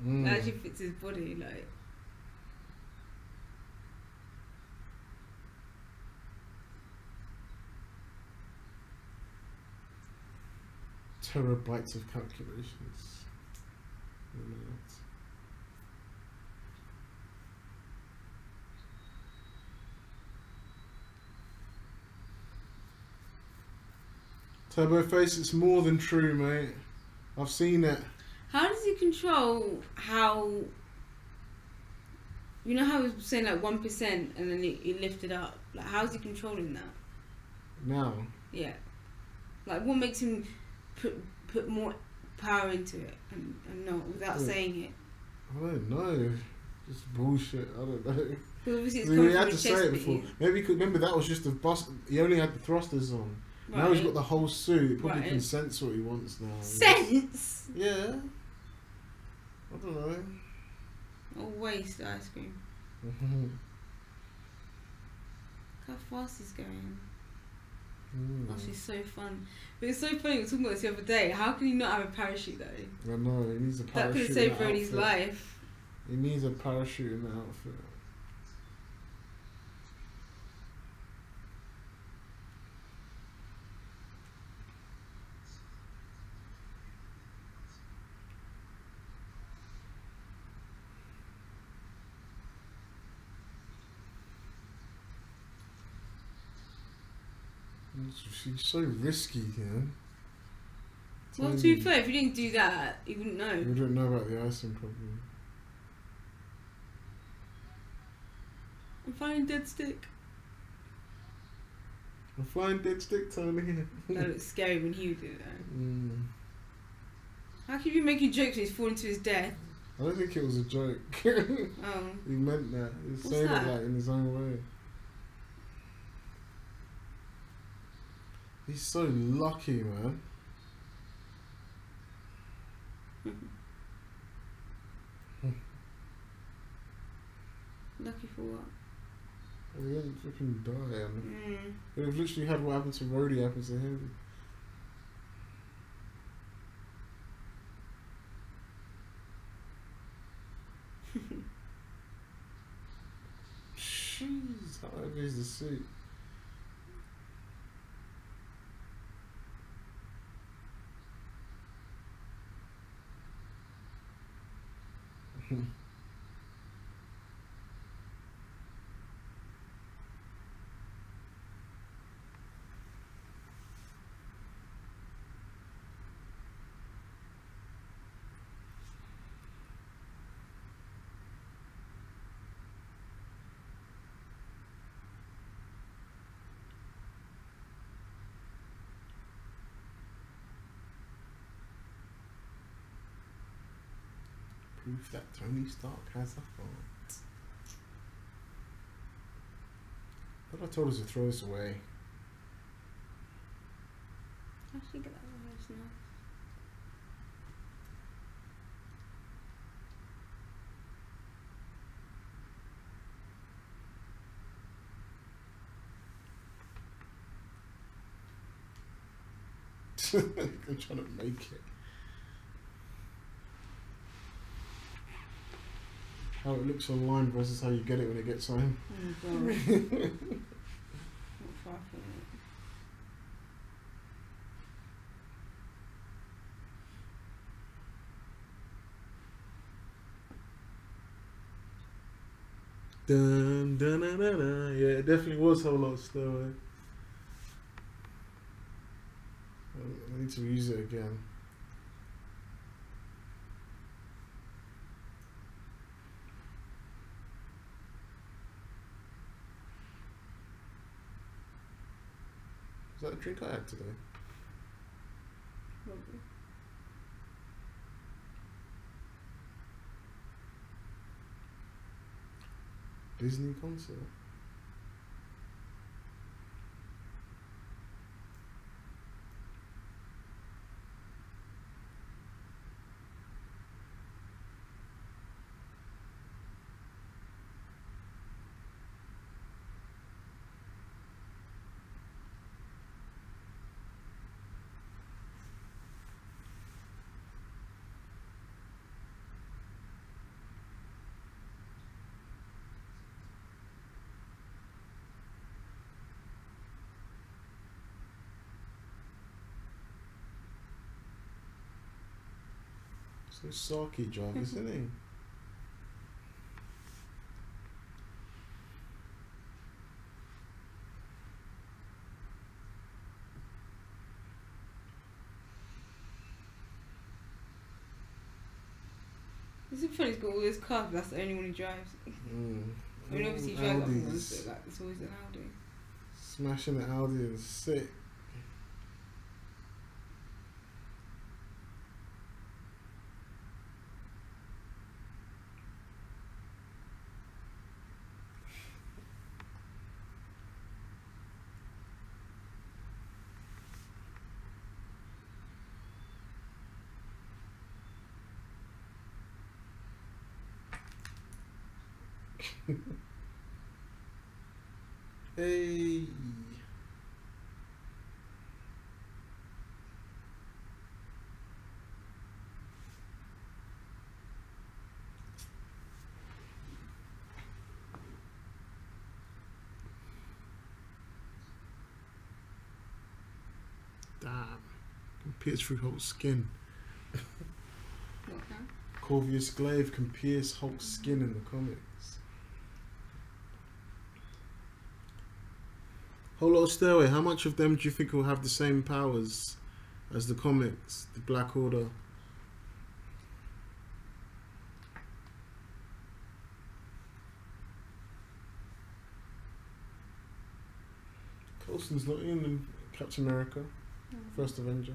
Mm.
It actually fits his body, like.
Terabytes of calculations. Turbo Face, it's more than true, mate. I've seen it.
How does he control how? You know how he was saying like 1% and then he lifted up. Like, how's he controlling that?
Now.
Yeah. Like, what makes him put more power into it and not without saying it?
I don't know. Just bullshit. I don't know.
Because obviously it's
He
coming
had
from
to
his
say
chest
it before.
piece.
Maybe he could remember that was just the bust. He only had the thrusters on.
Right.
Now he's got the whole suit. He probably
Right.
can sense what he wants now.
Sense.
Yeah. I don't know.
Or waste ice cream. Look how fast he's going. Oh, she's so fun. But it's so funny, we were talking about this the other day. How can he not have a parachute though?
I know, he needs a
That
parachute.
could have saved
in that
Brody's
outfit.
life.
He needs a parachute in the outfit. She's so risky, you know.
Well, to be fair, if you didn't do that, you wouldn't know.
We don't know about the icing problem.
I'm finding dead stick.
I'm flying dead stick, Tony.
That looked scary when he did it though.
Mm.
How can you be making jokes when he's falling to his death?
I don't think it was a joke.
Oh.
He meant that. He was
What's
saying
that?
it like in his own way. He's so lucky, man.
Lucky for what?
He didn't freaking die.
Mm.
It would have literally had what happened to Rhodey happen to him. Jeez, how heavy is the suit? Proof that Tony Stark has a heart. But I told us to throw this away.
Actually, get that one. It's nice.
I'm trying to make it. How it looks online versus how you get it when it gets home.
Oh god. Not far from it.
Dun, dun, dun, dun, dun. Yeah, it definitely was Whole Lot of Stairway. I need to use it again. Is that a drink I had today?
Probably.
Disney concert. So Saki drive, isn't he?
It's funny, he's got all this cars, but that's the only one he drives. I mean, obviously he drives other ones, but like, it's always an Audi.
Smashing the Audi is sick. Hey. Damn. Can pierce through Hulk's skin.
What now?
Corvus Glaive can pierce Hulk's skin in the comics. Whole Lot of Stairway, how much of them do you think will have the same powers as the comics, the Black Order? Coulson's not in Captain America, First Avenger.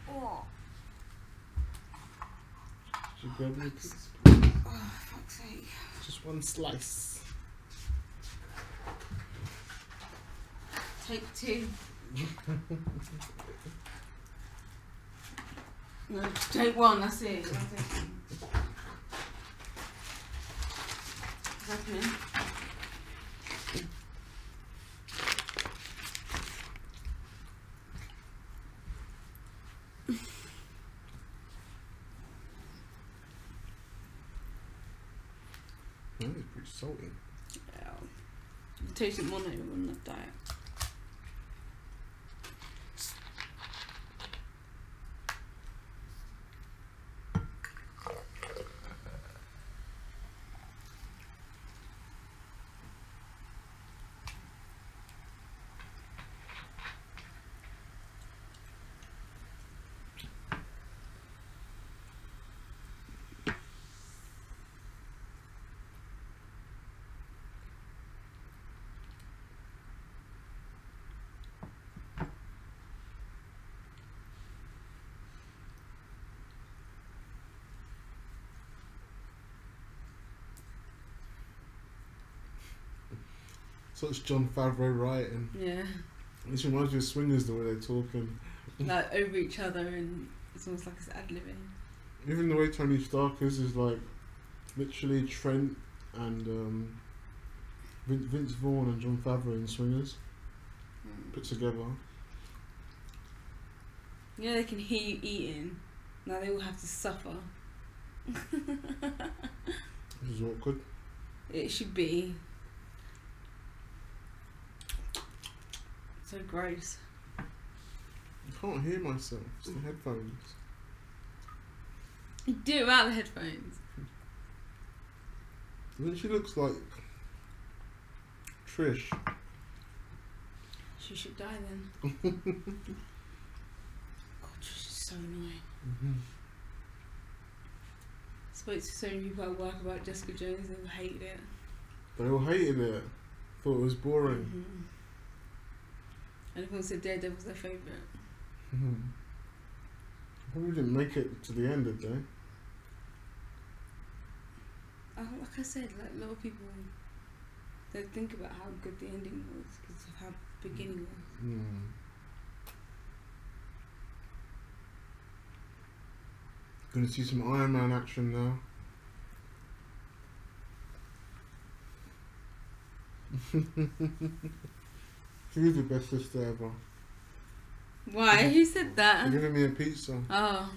Oh.
Did you grab me a piece?
Oh, fuck's sake.
Just one slice.
Take two. No, take one, that's it. That's me.
Oh, it's pretty salty.
Yeah. You taste it more now you're on that diet.
Such John Favreau writing.
Yeah.
This reminds me of Swingers, the way they're talking.
Like over each other, and it's almost like it's ad-libbing.
Even the way Tony Stark is like literally Trent and Vince Vaughn and John Favreau in Swingers put together.
You know they can hear you eating. Now they all have to suffer.
This is awkward.
It should be. So gross.
I can't hear myself. It's the headphones.
You do it without the headphones.
I think she looks like Trish.
She should die then. God, Trish is so annoying. Spoke to so many people at work about Jessica Jones, they all hated it.
They all hated it. Thought it was boring.
And everyone said Daredevil's their favourite.
Probably didn't make it to the end, did they?
Like I said, like a lot of people don't think about how good the ending was because of how the beginning was.
Gonna see some Iron Man action now. She's the best sister ever.
Why? Who said that?
They're giving me a pizza.
Oh.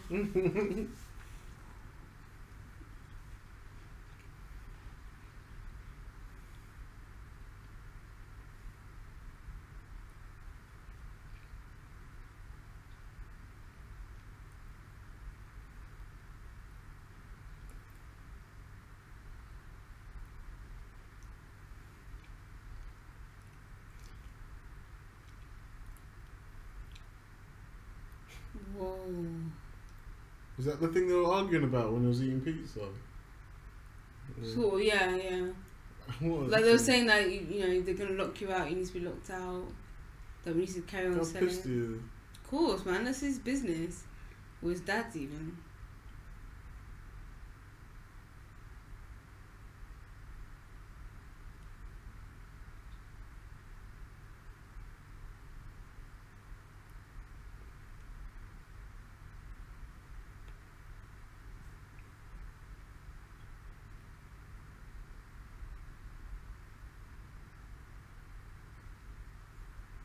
Whoa.
Was that the thing they were arguing about when I was eating pizza?
Sort of, yeah. Like they were saying that you know they're gonna lock you out. You need to be locked out. That we need to carry on
How
selling.
pissed are you?
Of course, man. That's his business. Or his dad's even.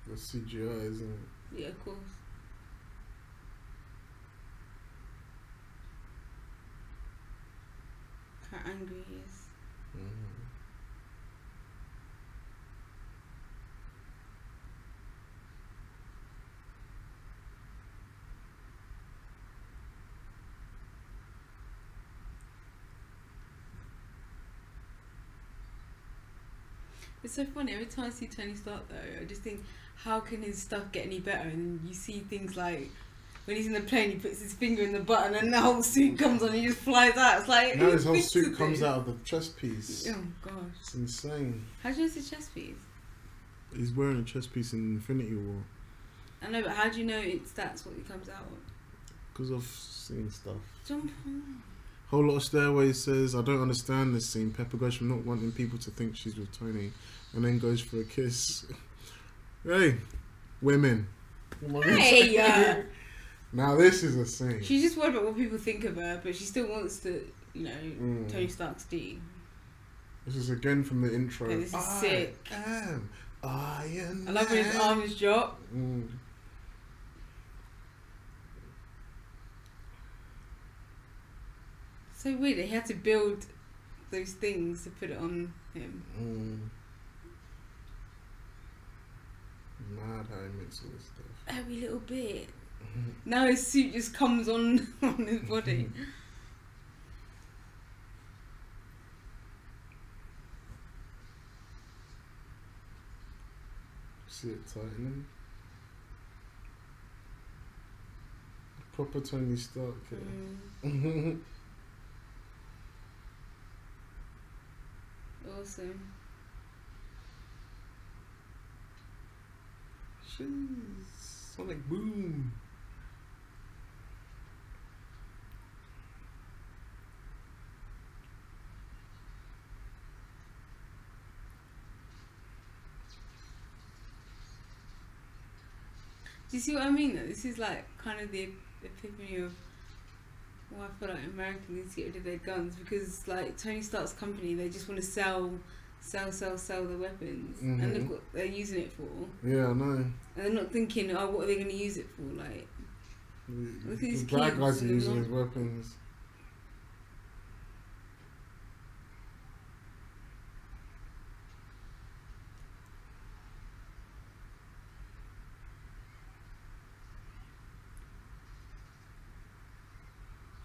That's CGI, isn't it?
Yeah, of course. How angry he is. It's so funny, every time I see Tony Stark though, I just think, how can his stuff get any better? And you see things like, when he's in the plane, he puts his finger in the button and the whole suit comes on and he just flies out. It's like,
now his whole suit comes out of the chest piece.
Oh gosh.
It's insane.
How do you know it's a chest piece?
He's wearing a chest piece in Infinity War.
I know, but how do you know that's what he comes out of?
Because I've seen stuff.
Jump on.
Whole lot of Stairways says, I don't understand this scene. Pepper goes from not wanting people to think she's with Tony and then goes for a kiss. Hey, women.
Hey!
Now this is a scene.
She's just worried about what people think of her, but she still wants to, you know, Tony Stark's D.
This is again from the intro.
Okay, this is sick.
Iron
I love when his arms drop. So weird, he had to build those things to put it on him.
Mad how he makes all this stuff.
Every little bit. Now his suit just comes on his body.
See it tightening. Proper Tony Stark here.
Awesome.
Jeez. Sonic boom.
Do you see what I mean? Though this is like kind of the epiphany of why I feel like America needs to get rid of their guns, because like Tony Stark's company, they just want to sell the weapons, and look what they're using it for.
Yeah, I know.
And they're not thinking, oh, what are they going to use it for? Like, look at these
The bad
kids
guys are
and
using
not-
his weapons.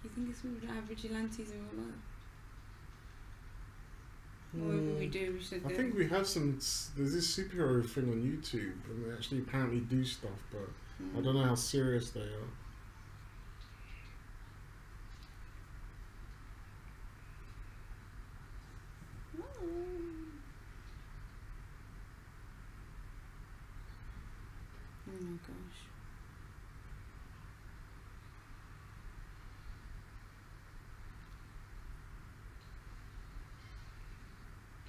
You think it's we don't have vigilantes in real life? Or maybe we do. We should.
I think we have some. There's this superhero thing on YouTube, and they actually apparently do stuff, but I don't know how serious they are.
Oh my gosh.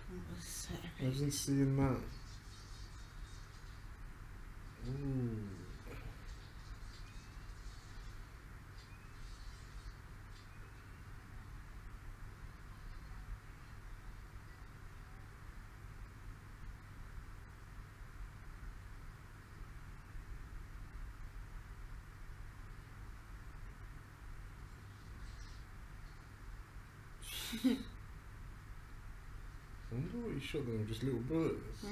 That was so epic.
Imagine seeing that. Ooh. I wonder what he shot them with, just little bullets.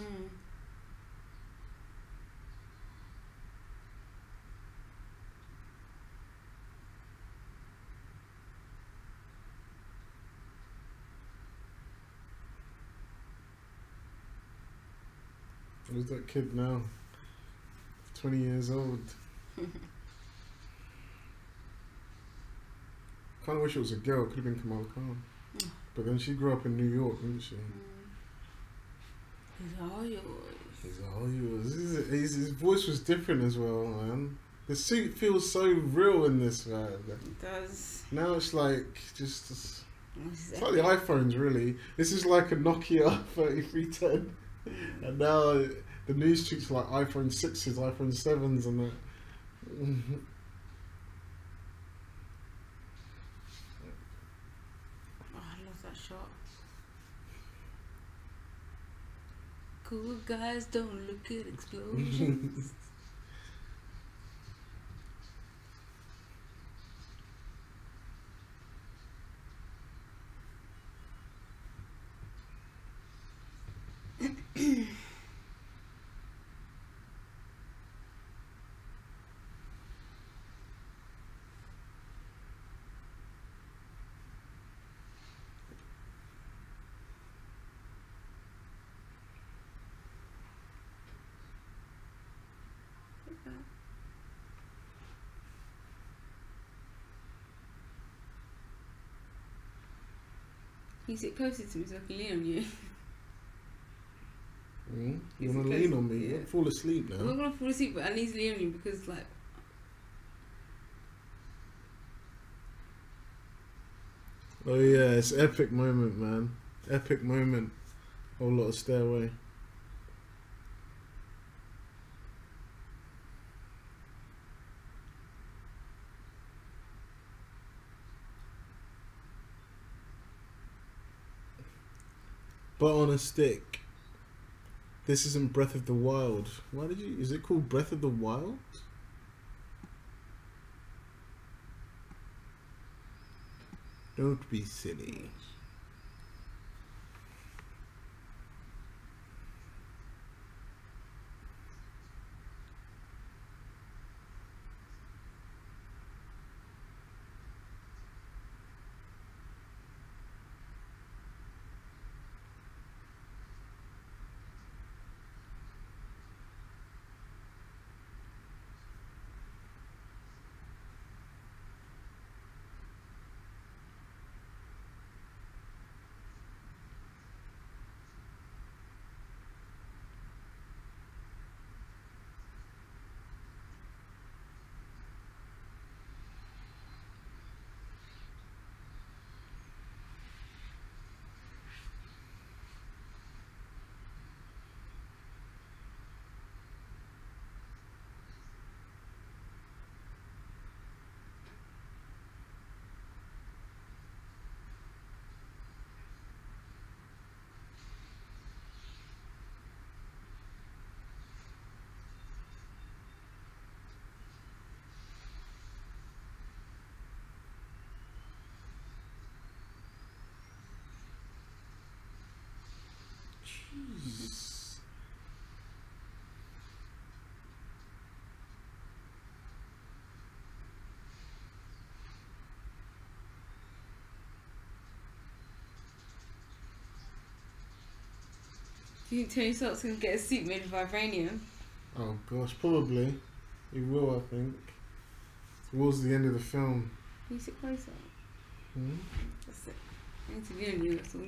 Who's that kid now? 20 years old. Kind of wish it was a girl. Could have been Kamala Khan. But then she grew up in New York, didn't she?
He's all yours.
He's all yours. His voice was different as well, man. The suit feels so real in this, man.
It does.
Now it's like just. It's
It's
like the iPhones, really. This is like a Nokia 3310. And now the new streets are like iPhone 6s, iPhone 7s, and that.
Oh, I love that shot. Cool guys don't look at explosions. Can you sit closer to me so I can lean on you?
You want to lean on me?
Yeah.
Don't fall asleep
I'm not
now.
gonna fall asleep, but I need to lean on you because, like,
Oh yeah, it's epic moment, man. Epic moment. Whole lot of stairway. But on a stick. This isn't Breath of the Wild. Why did you? Is it called Breath of the Wild? Don't be silly.
Do you think Tony Stark's gonna get a suit made of vibranium?
Oh gosh, probably. He will, I think. Towards the end of the film.
Can you sit closer?
Hmm?
That's it. I need to be on you, that's all.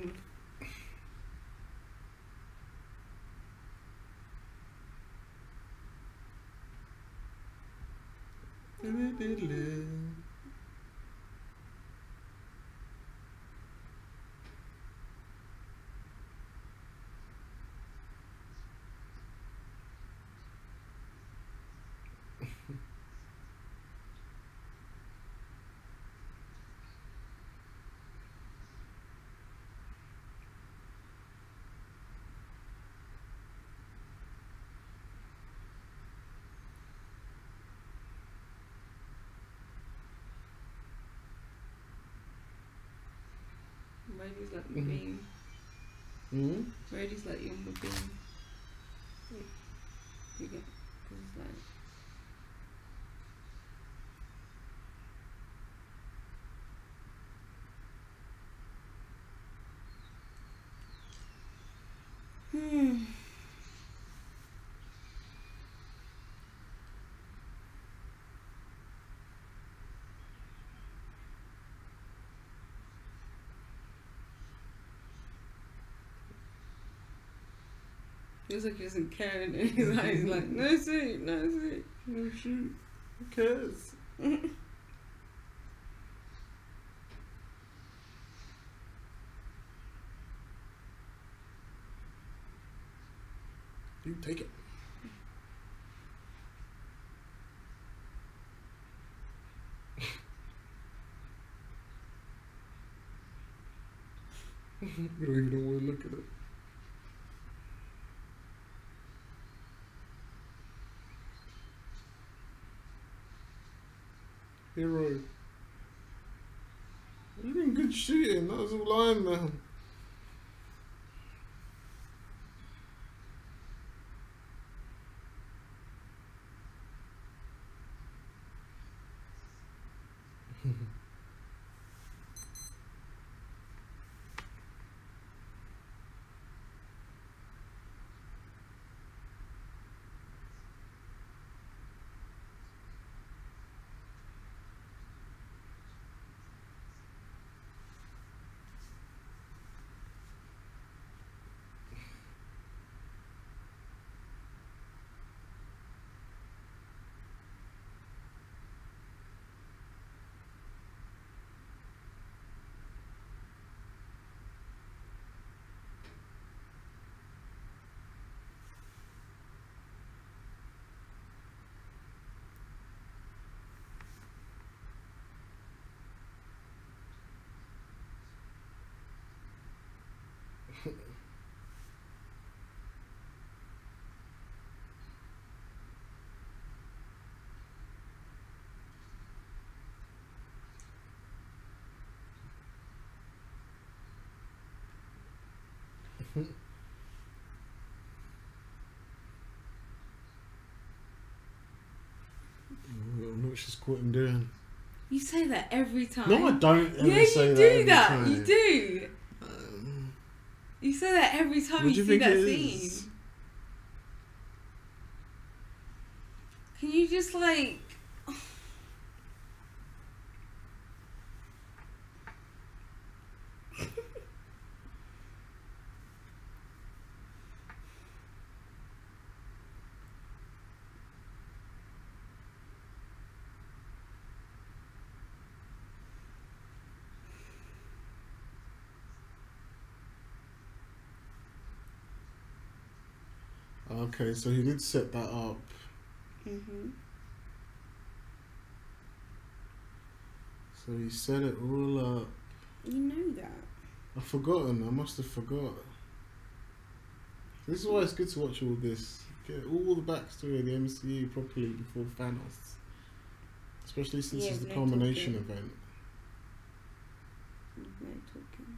Rhodey's like the beam.
Hmm?
Rhodey's like you're the beam. You get, cause it's like. Feels like he doesn't care, and he's like, no suit, no suit.
No shoot. Who cares? You take it. We don't even know where to look at it. Hero. You're doing good shooting, that was all Iron Man. I don't know what she's caught him doing.
You say that every time.
No, I don't ever
yeah,
say
you
that
do
every
that.
time.
You do. You say that every time
What do
you
you
see
think
that
it
scene.
is?
Can you just like...
Okay, so he did set that up. So he set it all up.
You know that.
I've forgotten. I must have forgot. This is why it's good to watch all this. Get all the backstory of the MCU properly before Thanos. Especially since it's the culmination event.
No talking.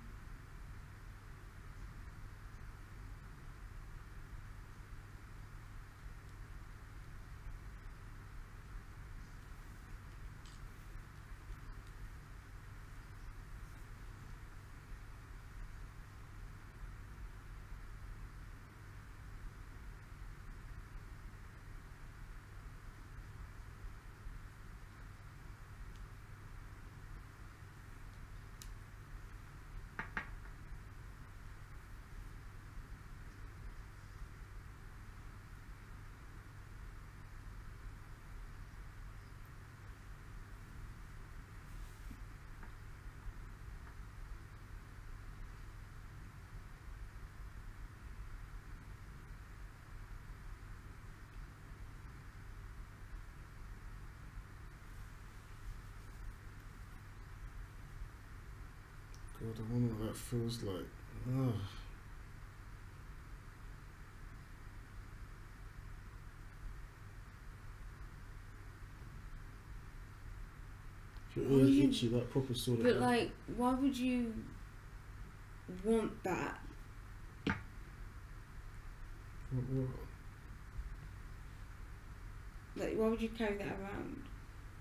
God, I wonder what that feels like. Ugh. Your
Why would
ears
you-
itchy, that proper sort of.
But like, why would you want that?
What?
Like, why would you carry that around?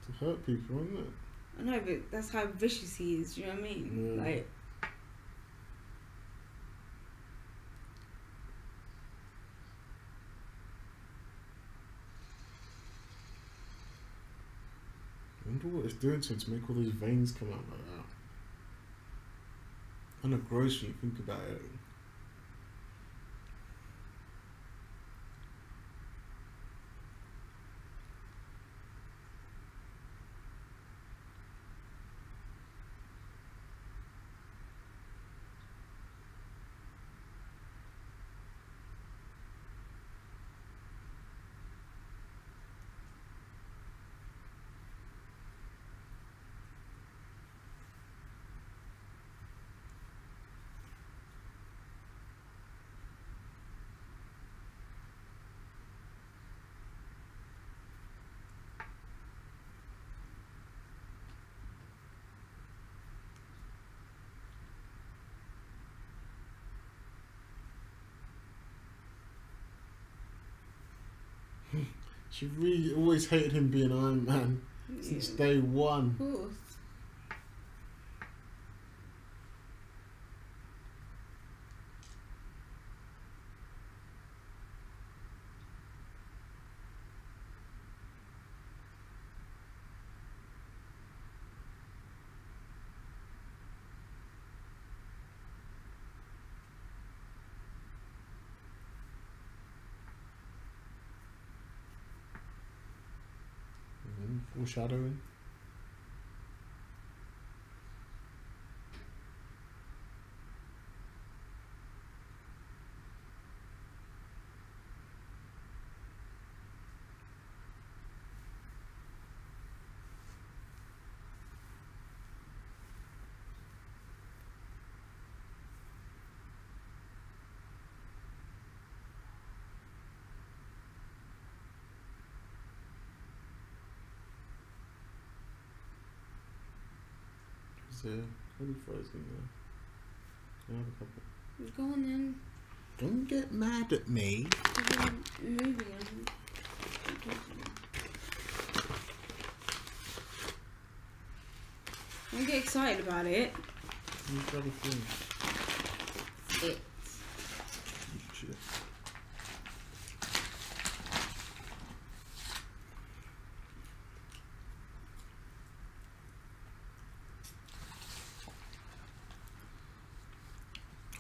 To hurt people, isn't it?
I know, but that's how vicious he is. Do you know what I mean?
Yeah.
Like,
I wonder what it's doing to him to make all those veins come out like that. Kind of gross when you think about it. She really always hated him being Iron Man since day one.
of course.
Foreshadowing. Is there any fries in there? I have a couple.
Go on then.
Don't get mad at me.
We're moving on. Don't get excited about it.
You grab a thing.
It.
Shit.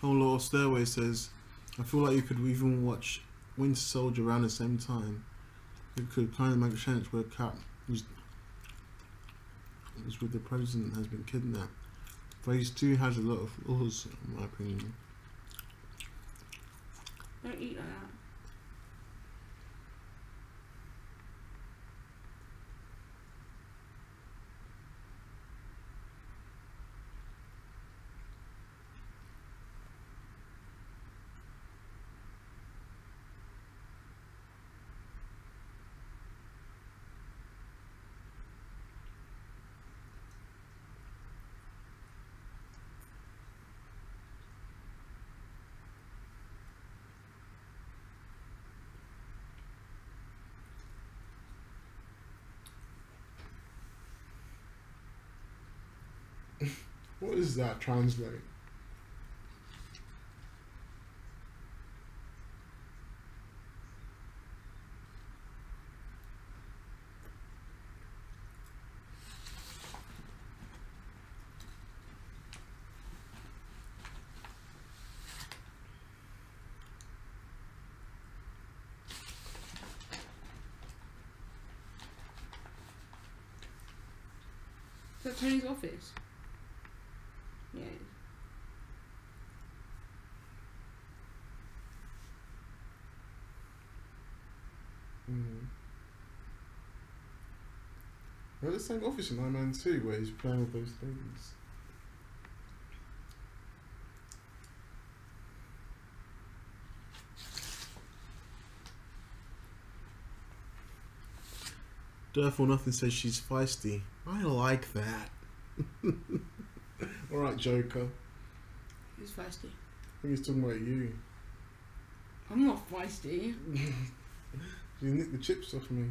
Whole lot of Stairway says, I feel like you could even watch Winter Soldier around the same time. It could kind of make sense where Cap was with the president has been kidnapped. Phase 2 has a lot of flaws, in my opinion.
Don't eat like that.
What does that translate?
Is that Tony's office? Yeah.
We're at the same office in Iron Man 2 where he's playing with those ladies. Therefore, nothing says she's feisty. I like that. Alright, Joker.
Who's feisty?
I think he's talking about you.
I'm not feisty.
You nicked the chips off me.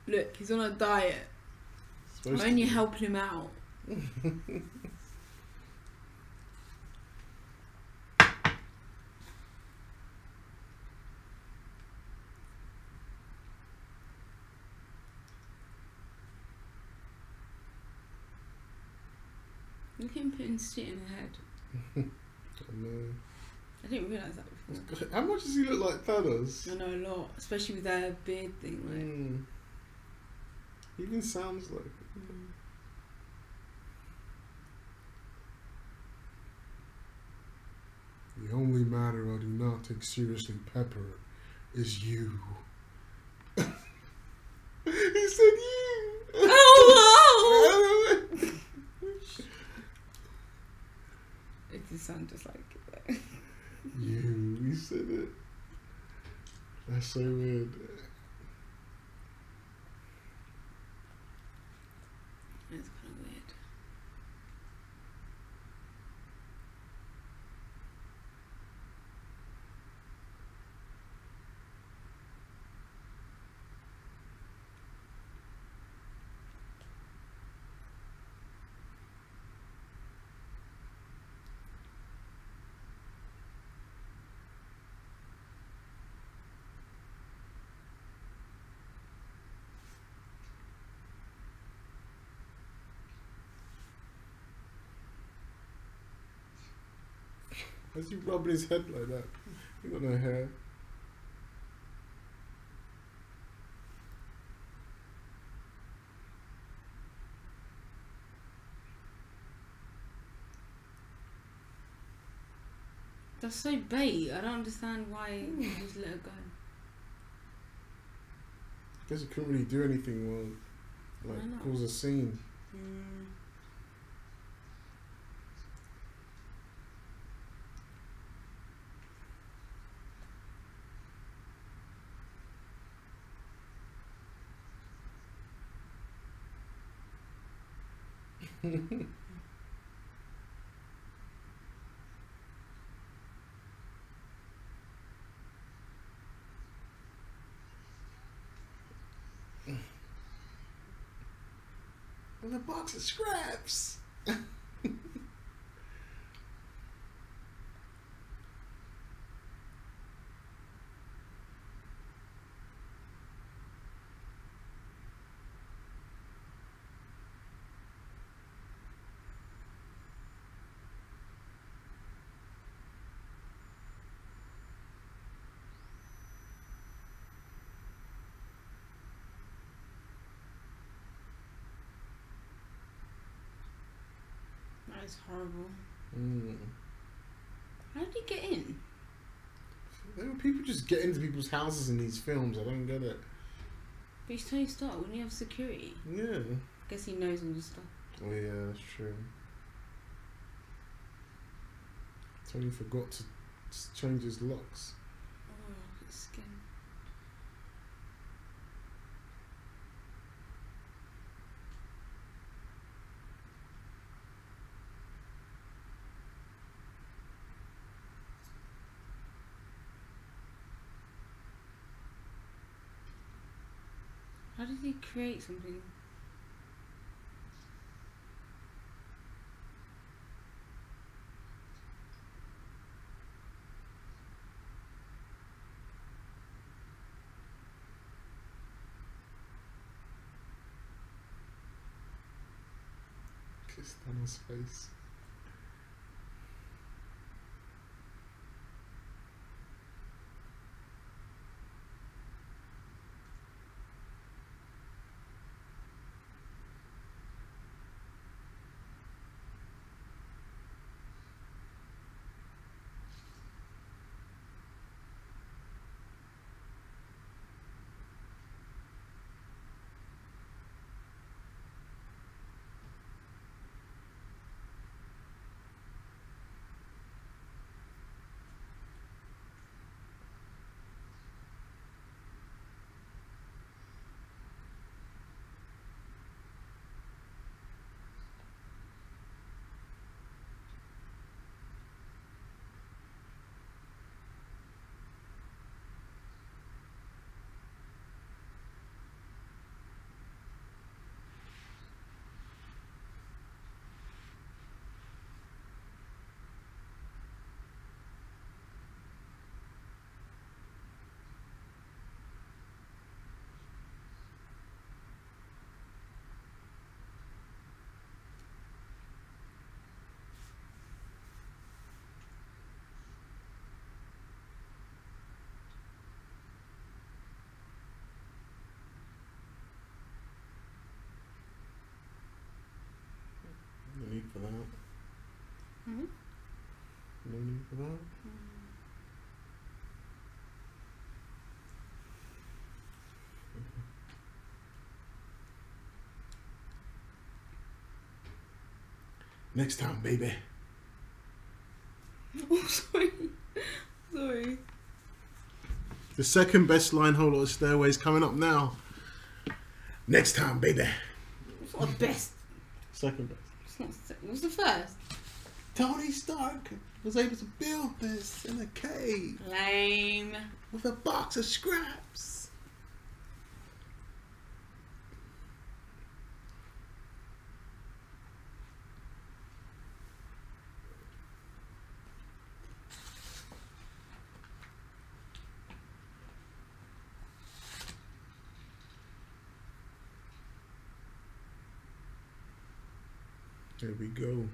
Look, he's on a diet. I'm only helping him out. Look at him putting shit in her head.
I know.
I didn't realise that before.
How much does he look like Thanos?
I know a lot, especially with their beard thing. Like.
He even sounds like it. The only matter I do not take seriously, Pepper, is you. He said you.
Oh! It just sounds just like it.
You. He said it. That's so weird.
It's kind of weird.
Why's he rubbing his head like that? He got no hair.
That's so bait. I don't understand why he just let her go.
I guess he couldn't really do anything well, like cause a scene. And the box of scraps.
That is horrible.
Mm.
How did he get in?
People just get into people's houses in these films. I don't get it.
But he's Tony Stark. Wouldn't he have security?
Yeah.
I guess he knows all the stuff.
Oh yeah, that's true. Tony forgot to change his locks.
Oh, look at his skin. How did he create something?
Kiss Thanos' face. need for that. Next time, baby.
Oh, sorry. Sorry.
The second best line, Whole Lot of Stairways, coming up now. Next time, baby.
It's not the best.
Second best.
It's not. What's the first?
Tony Stark was able to build this in a cave
Lame.
with a box of scraps. There we go.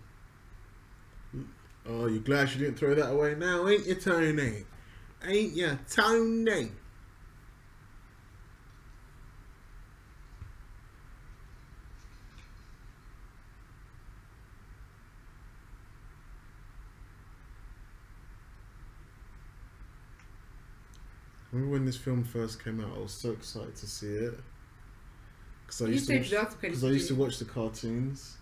Oh, you glad you didn't throw that away now, ain't you, Tony? Ain't you, Tony? I remember when this film first came out, I was so excited to see it. Because I used to watch the cartoons.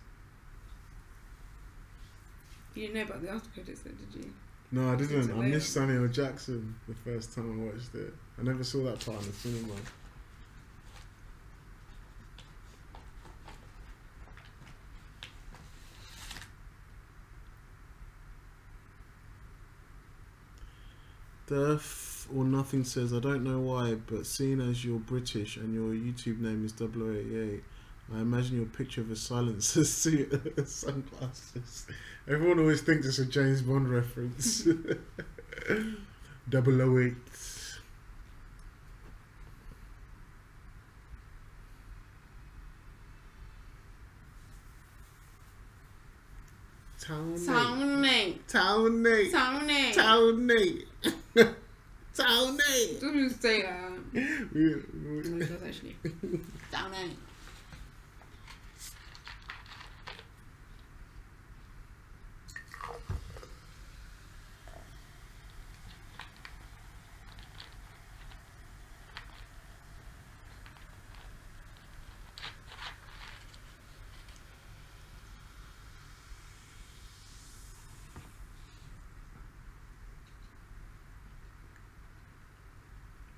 You didn't know about the after credits though, did you?
No, I didn't. I missed Samuel L. Jackson the first time I watched it. I never saw that part in the cinema. Death or Nothing says, I don't know why, but seeing as you're British and your YouTube name is 088, I imagine your picture of a silencer suit and sunglasses. Everyone always thinks it's a James Bond reference. 008. Tony.
Tony.
Tony.
Tony.
Tony. Tony.
Don't even say that. It does actually. Tony.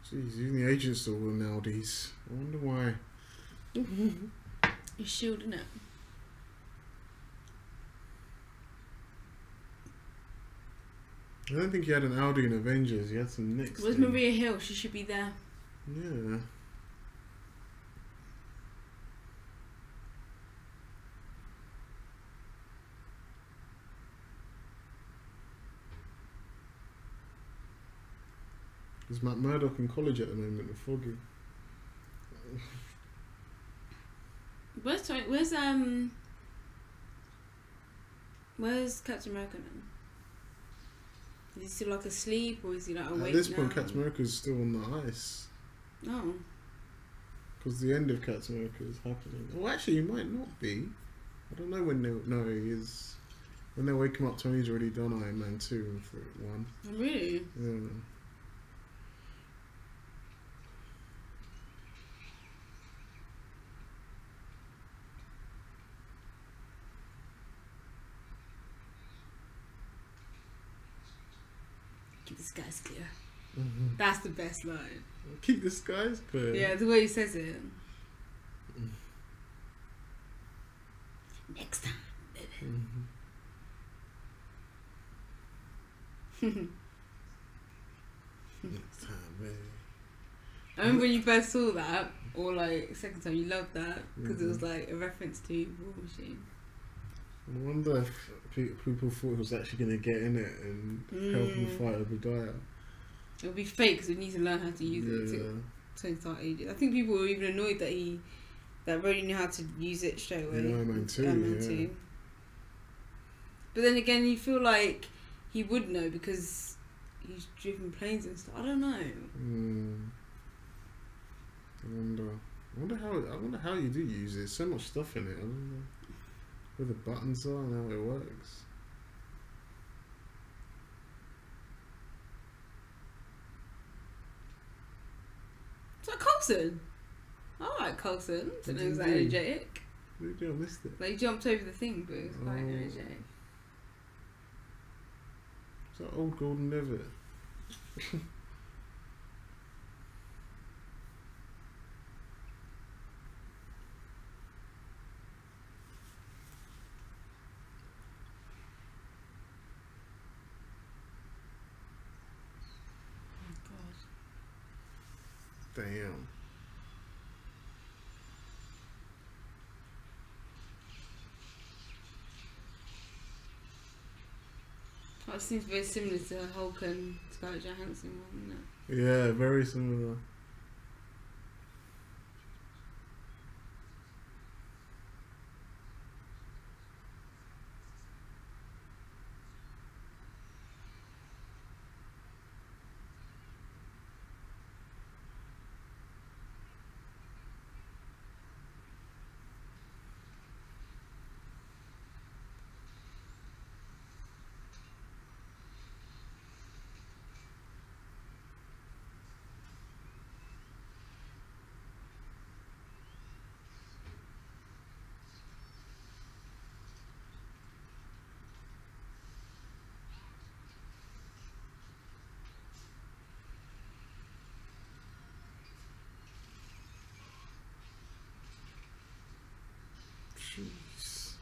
Jeez, even the agents are all nowadays. I wonder why.
You're shielding it.
I don't think he had an Audi in Avengers. He had some Knicks.
Where's Maria Hill? She should be there.
Yeah. Is Matt Murdock in college at the moment with Foggy?
Where's Captain America now? Is he still like asleep or is he like awake?
At this point,
now?
Captain America is still on the ice.
Oh.
Because the end of Captain America is happening. Oh, actually, he might not be. I don't know when they. No, he is. When they wake him up, Tony's already done Iron Man 2 and for 1.
Really?
Yeah.
Keep the skies clear.
Mm-hmm.
That's the best line.
Keep the skies clear.
Yeah, the way he says it. Next time, baby.
Mm-hmm. Next time, baby.
I remember when you first saw that, or like second time, you loved that because it was like a reference to War Machine.
I wonder if people thought he was actually going to get in it and help him fight Obadiah.
It would be fake because we need to learn how to use it to start ages. I think people were even annoyed that Rhodey knew how to use it straight away.
In Iron Man 2,
2. But then again, you feel like he would know because he's driven planes and stuff. I don't know.
I wonder how you do use it. There's so much stuff in it. I don't know where the buttons are and how it works.
Coulson. Alright, Coulson. Didn't know he was that energetic.
Maybe I missed it.
Like, he jumped over the thing, but it was quite energetic.
It's like old Golden Levitt. Damn.
That seems very similar to Hulk and Scarlett Johansson one, isn't it?
Yeah, very similar. Jeez.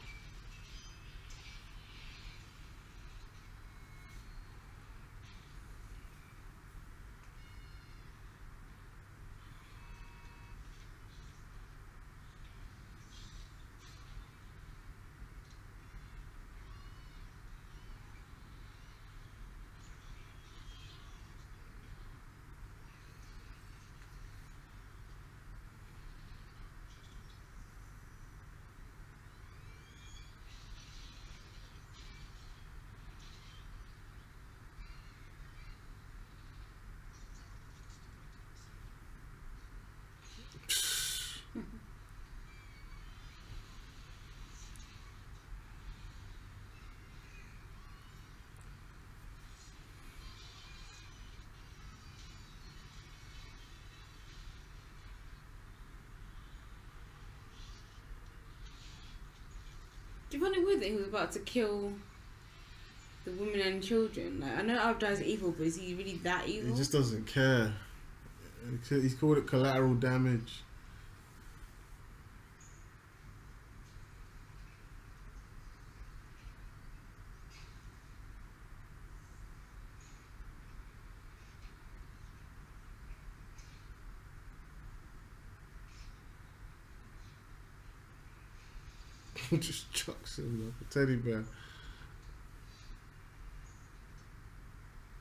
Do you find it weird that he was about to kill the women and children? Like, I know Avdar's evil, but is he really that evil?
He just doesn't care. He's called it collateral damage. Just chucks him like a teddy bear.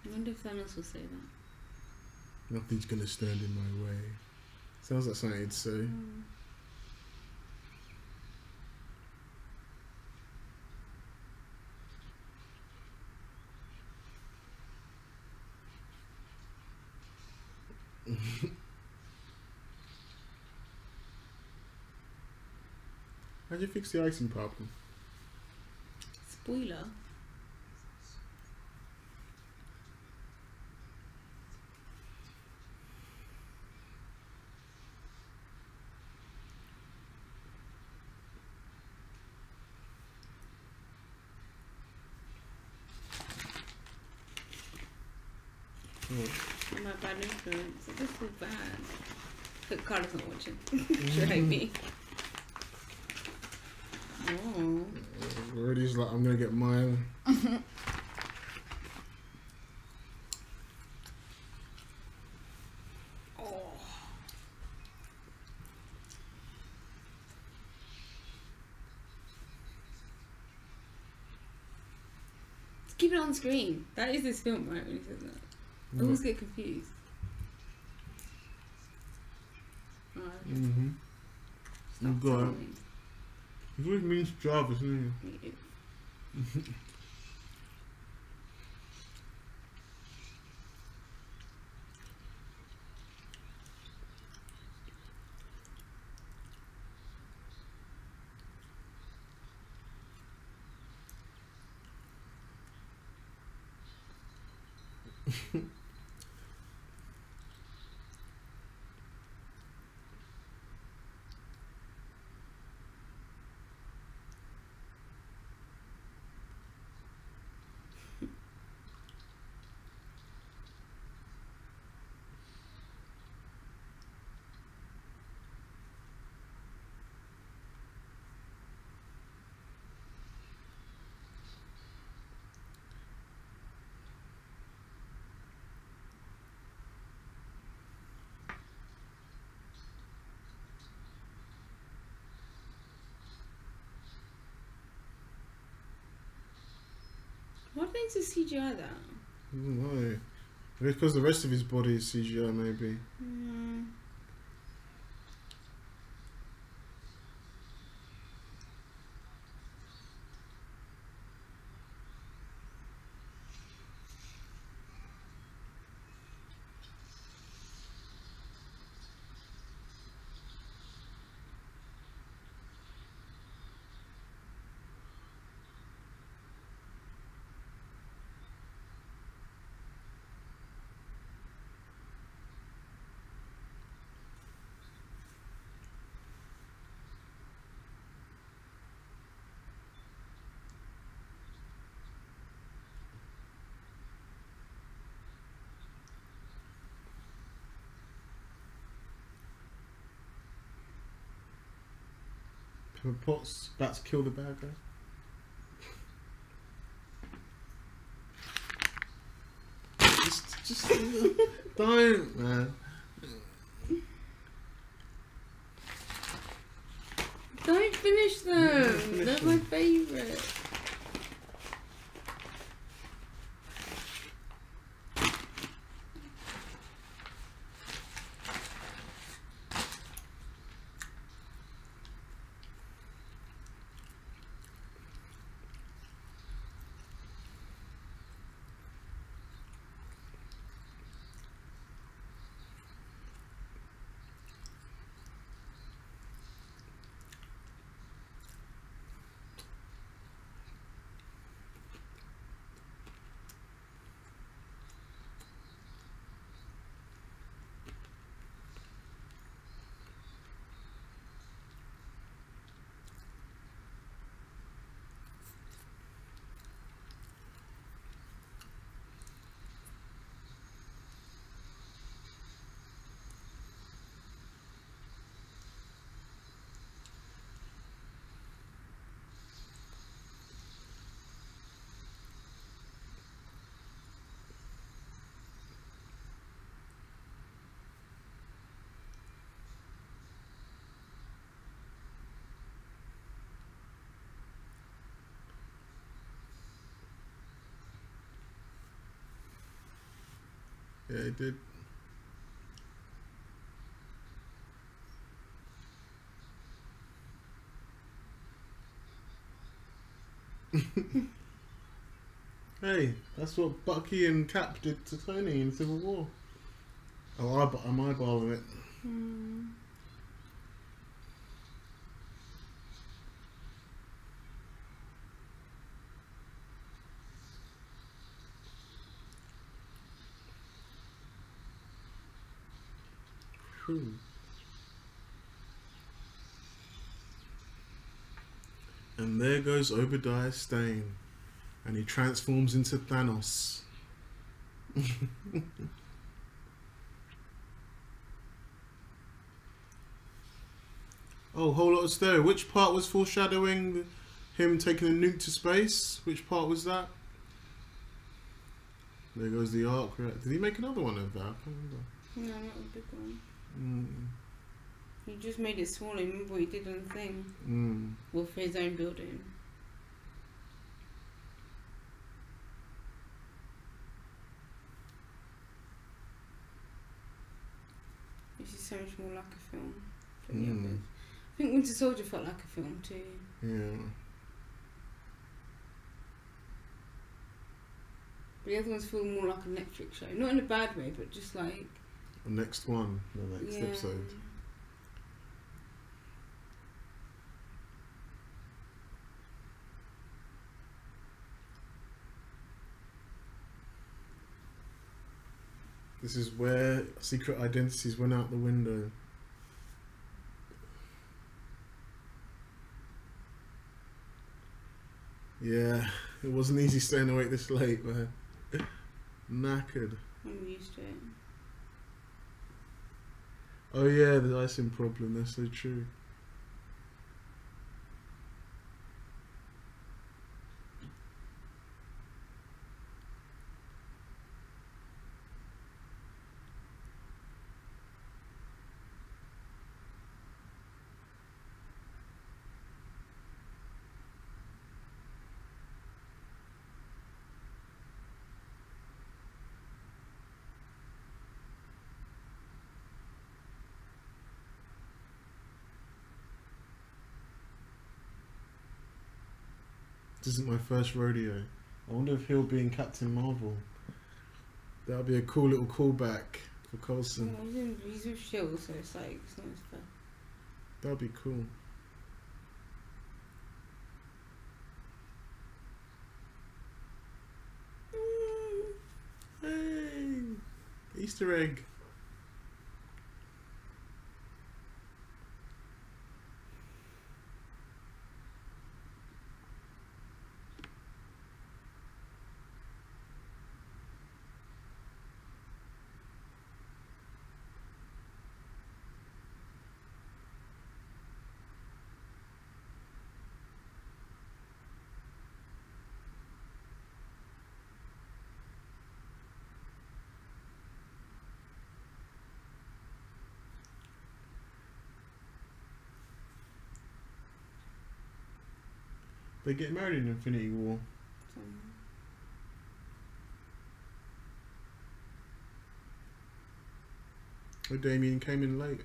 I wonder if Thanos will say that.
Nothing's gonna stand in my way. Sounds like something he'd say. How'd you fix the icing problem?
Spoiler. I'm my bad influence. This is bad. But Carla's not watching. She'll hate me. Oh.
Already's like, I'm gonna get mine.
Oh. Just keep it on screen. That is this film, right? When he says that. I always get confused. Oh, okay.
You got it. He always means Jarvis, isn't
he? Why do they need to CGI that?
I don't know. Maybe because the rest of his body is CGI, maybe.
Mm.
Pepper Potts about to kill the bad guy. Just don't, man.
Don't finish them.
Finish
They're
them.
my favourite.
Yeah, it did. Hey, that's what Bucky and Cap did to Tony in Civil War. Oh, I'm eyeballing it.
Mm.
Phew. And there goes Obadiah Stane. And he transforms into Thanos. Oh, whole lot of stereo. Which part was foreshadowing him taking a nuke to space? Which part was that? There goes the arc. Did he make another one of that? I can't remember.
No, not a big one.
Mm.
He just made it smaller. Remember what he did on the thing?
Mm.
Well, for his own building. This is so much more like a film than the others. I think Winter Soldier felt like a film too.
Yeah.
But the other ones feel more like a Netflix show. Not in a bad way, but just like...
The next one. The next episode. This is where secret identities went out the window. Yeah, it wasn't easy staying awake this late, man. Knackered.
I'm used to it.
Oh yeah, the icing problem, that's so true. This isn't my first rodeo. I wonder if he'll be in Captain Marvel. That'll be a cool little callback for Coulson.
Yeah, he's with Shield, so it's like it's not as fair.
That'll be cool. Hey, Easter egg. They get married in Infinity War. Oh, Damien came in late.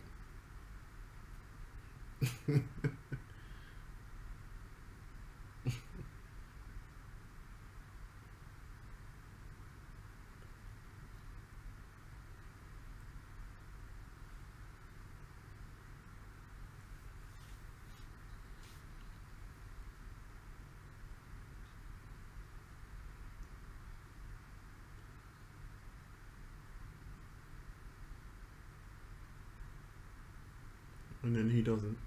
And then he doesn't.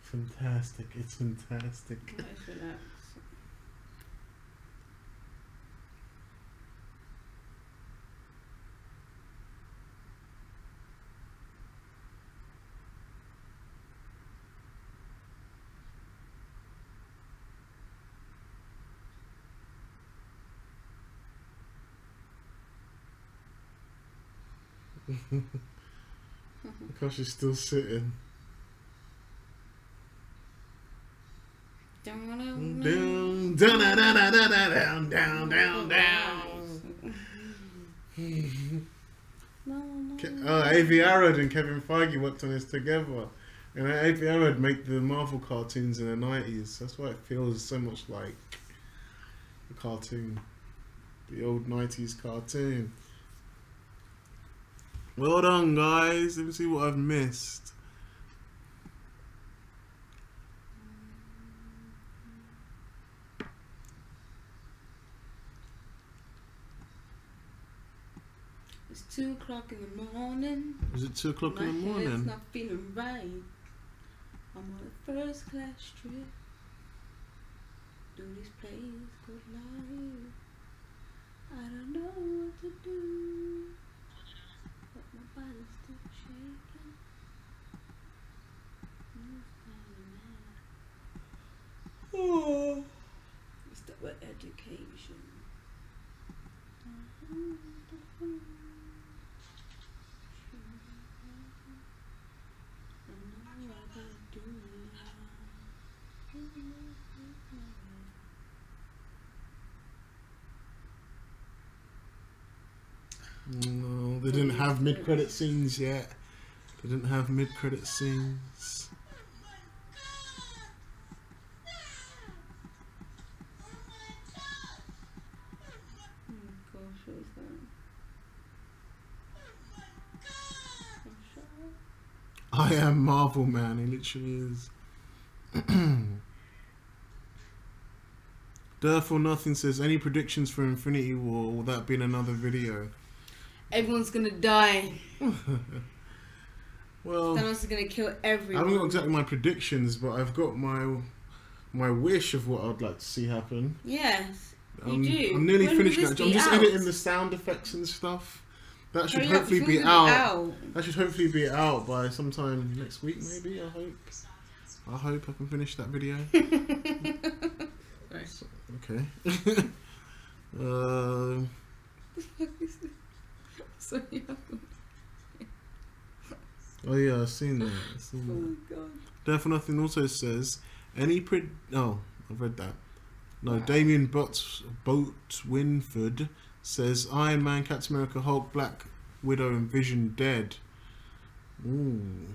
Fantastic. It's fantastic.
Nice, relax.
Because she's still sitting.
Down,
Down, down, down, down, down, down, down, down. A.V. Arad and Kevin Feige worked on this together. And A.V. Arad made the Marvel cartoons in the 90s. That's why it feels so much like the cartoon. The old 90s cartoon. Well done, guys. Let me see what I've missed.
It's 2 o'clock in the morning.
Is it 2 o'clock in the
My head's
morning?
not feeling right. I'm on a first class trip. Do this place good life. I don't know what to do, but my body's still shaking.
Oh.
It's the wet education.
No, they didn't have mid-credit scenes yet. They didn't have mid-credit scenes.
Gosh, what is that?
I am Marvel, man. He literally is. Dearth or Nothing says, any predictions for Infinity War? Or will that be in another video?
Everyone's gonna die.
Well,
Thanos is gonna kill
I
everyone.
haven't got exactly my predictions, but I've got my wish of what I'd like to see happen.
Yes, you do.
I'm nearly
When will
finished
this
now. I'm
be
just
out?
editing the sound effects and stuff. That should
Hurry up,
hopefully
it's
be
gonna
out. That should hopefully be out by sometime next week, maybe. I hope I can finish that video.
Right.
Okay. um,
Sorry.
oh yeah, I've seen that.
Oh my god.
Death or Nothing also says any oh, I've read that. No,
Wow.
Damien Boat-Winford says Iron Man, Captain America, Hulk, Black Widow, and Vision dead. Ooh.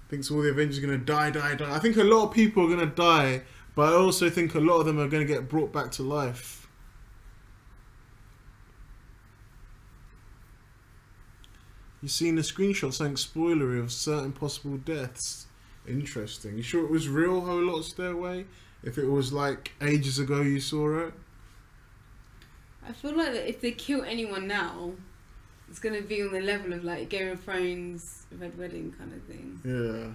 Thinks all the Avengers are gonna die. I think a lot of people are gonna die, but I also think a lot of them are gonna get brought back to life. You seen a screenshot saying spoilery of certain possible deaths. Interesting. You sure it was real, Whole Lot Stairway? If it was like ages ago you saw it?
I feel like that if they kill anyone now, it's gonna be on the level of like Game of Thrones, Red Wedding kind of thing.
Yeah.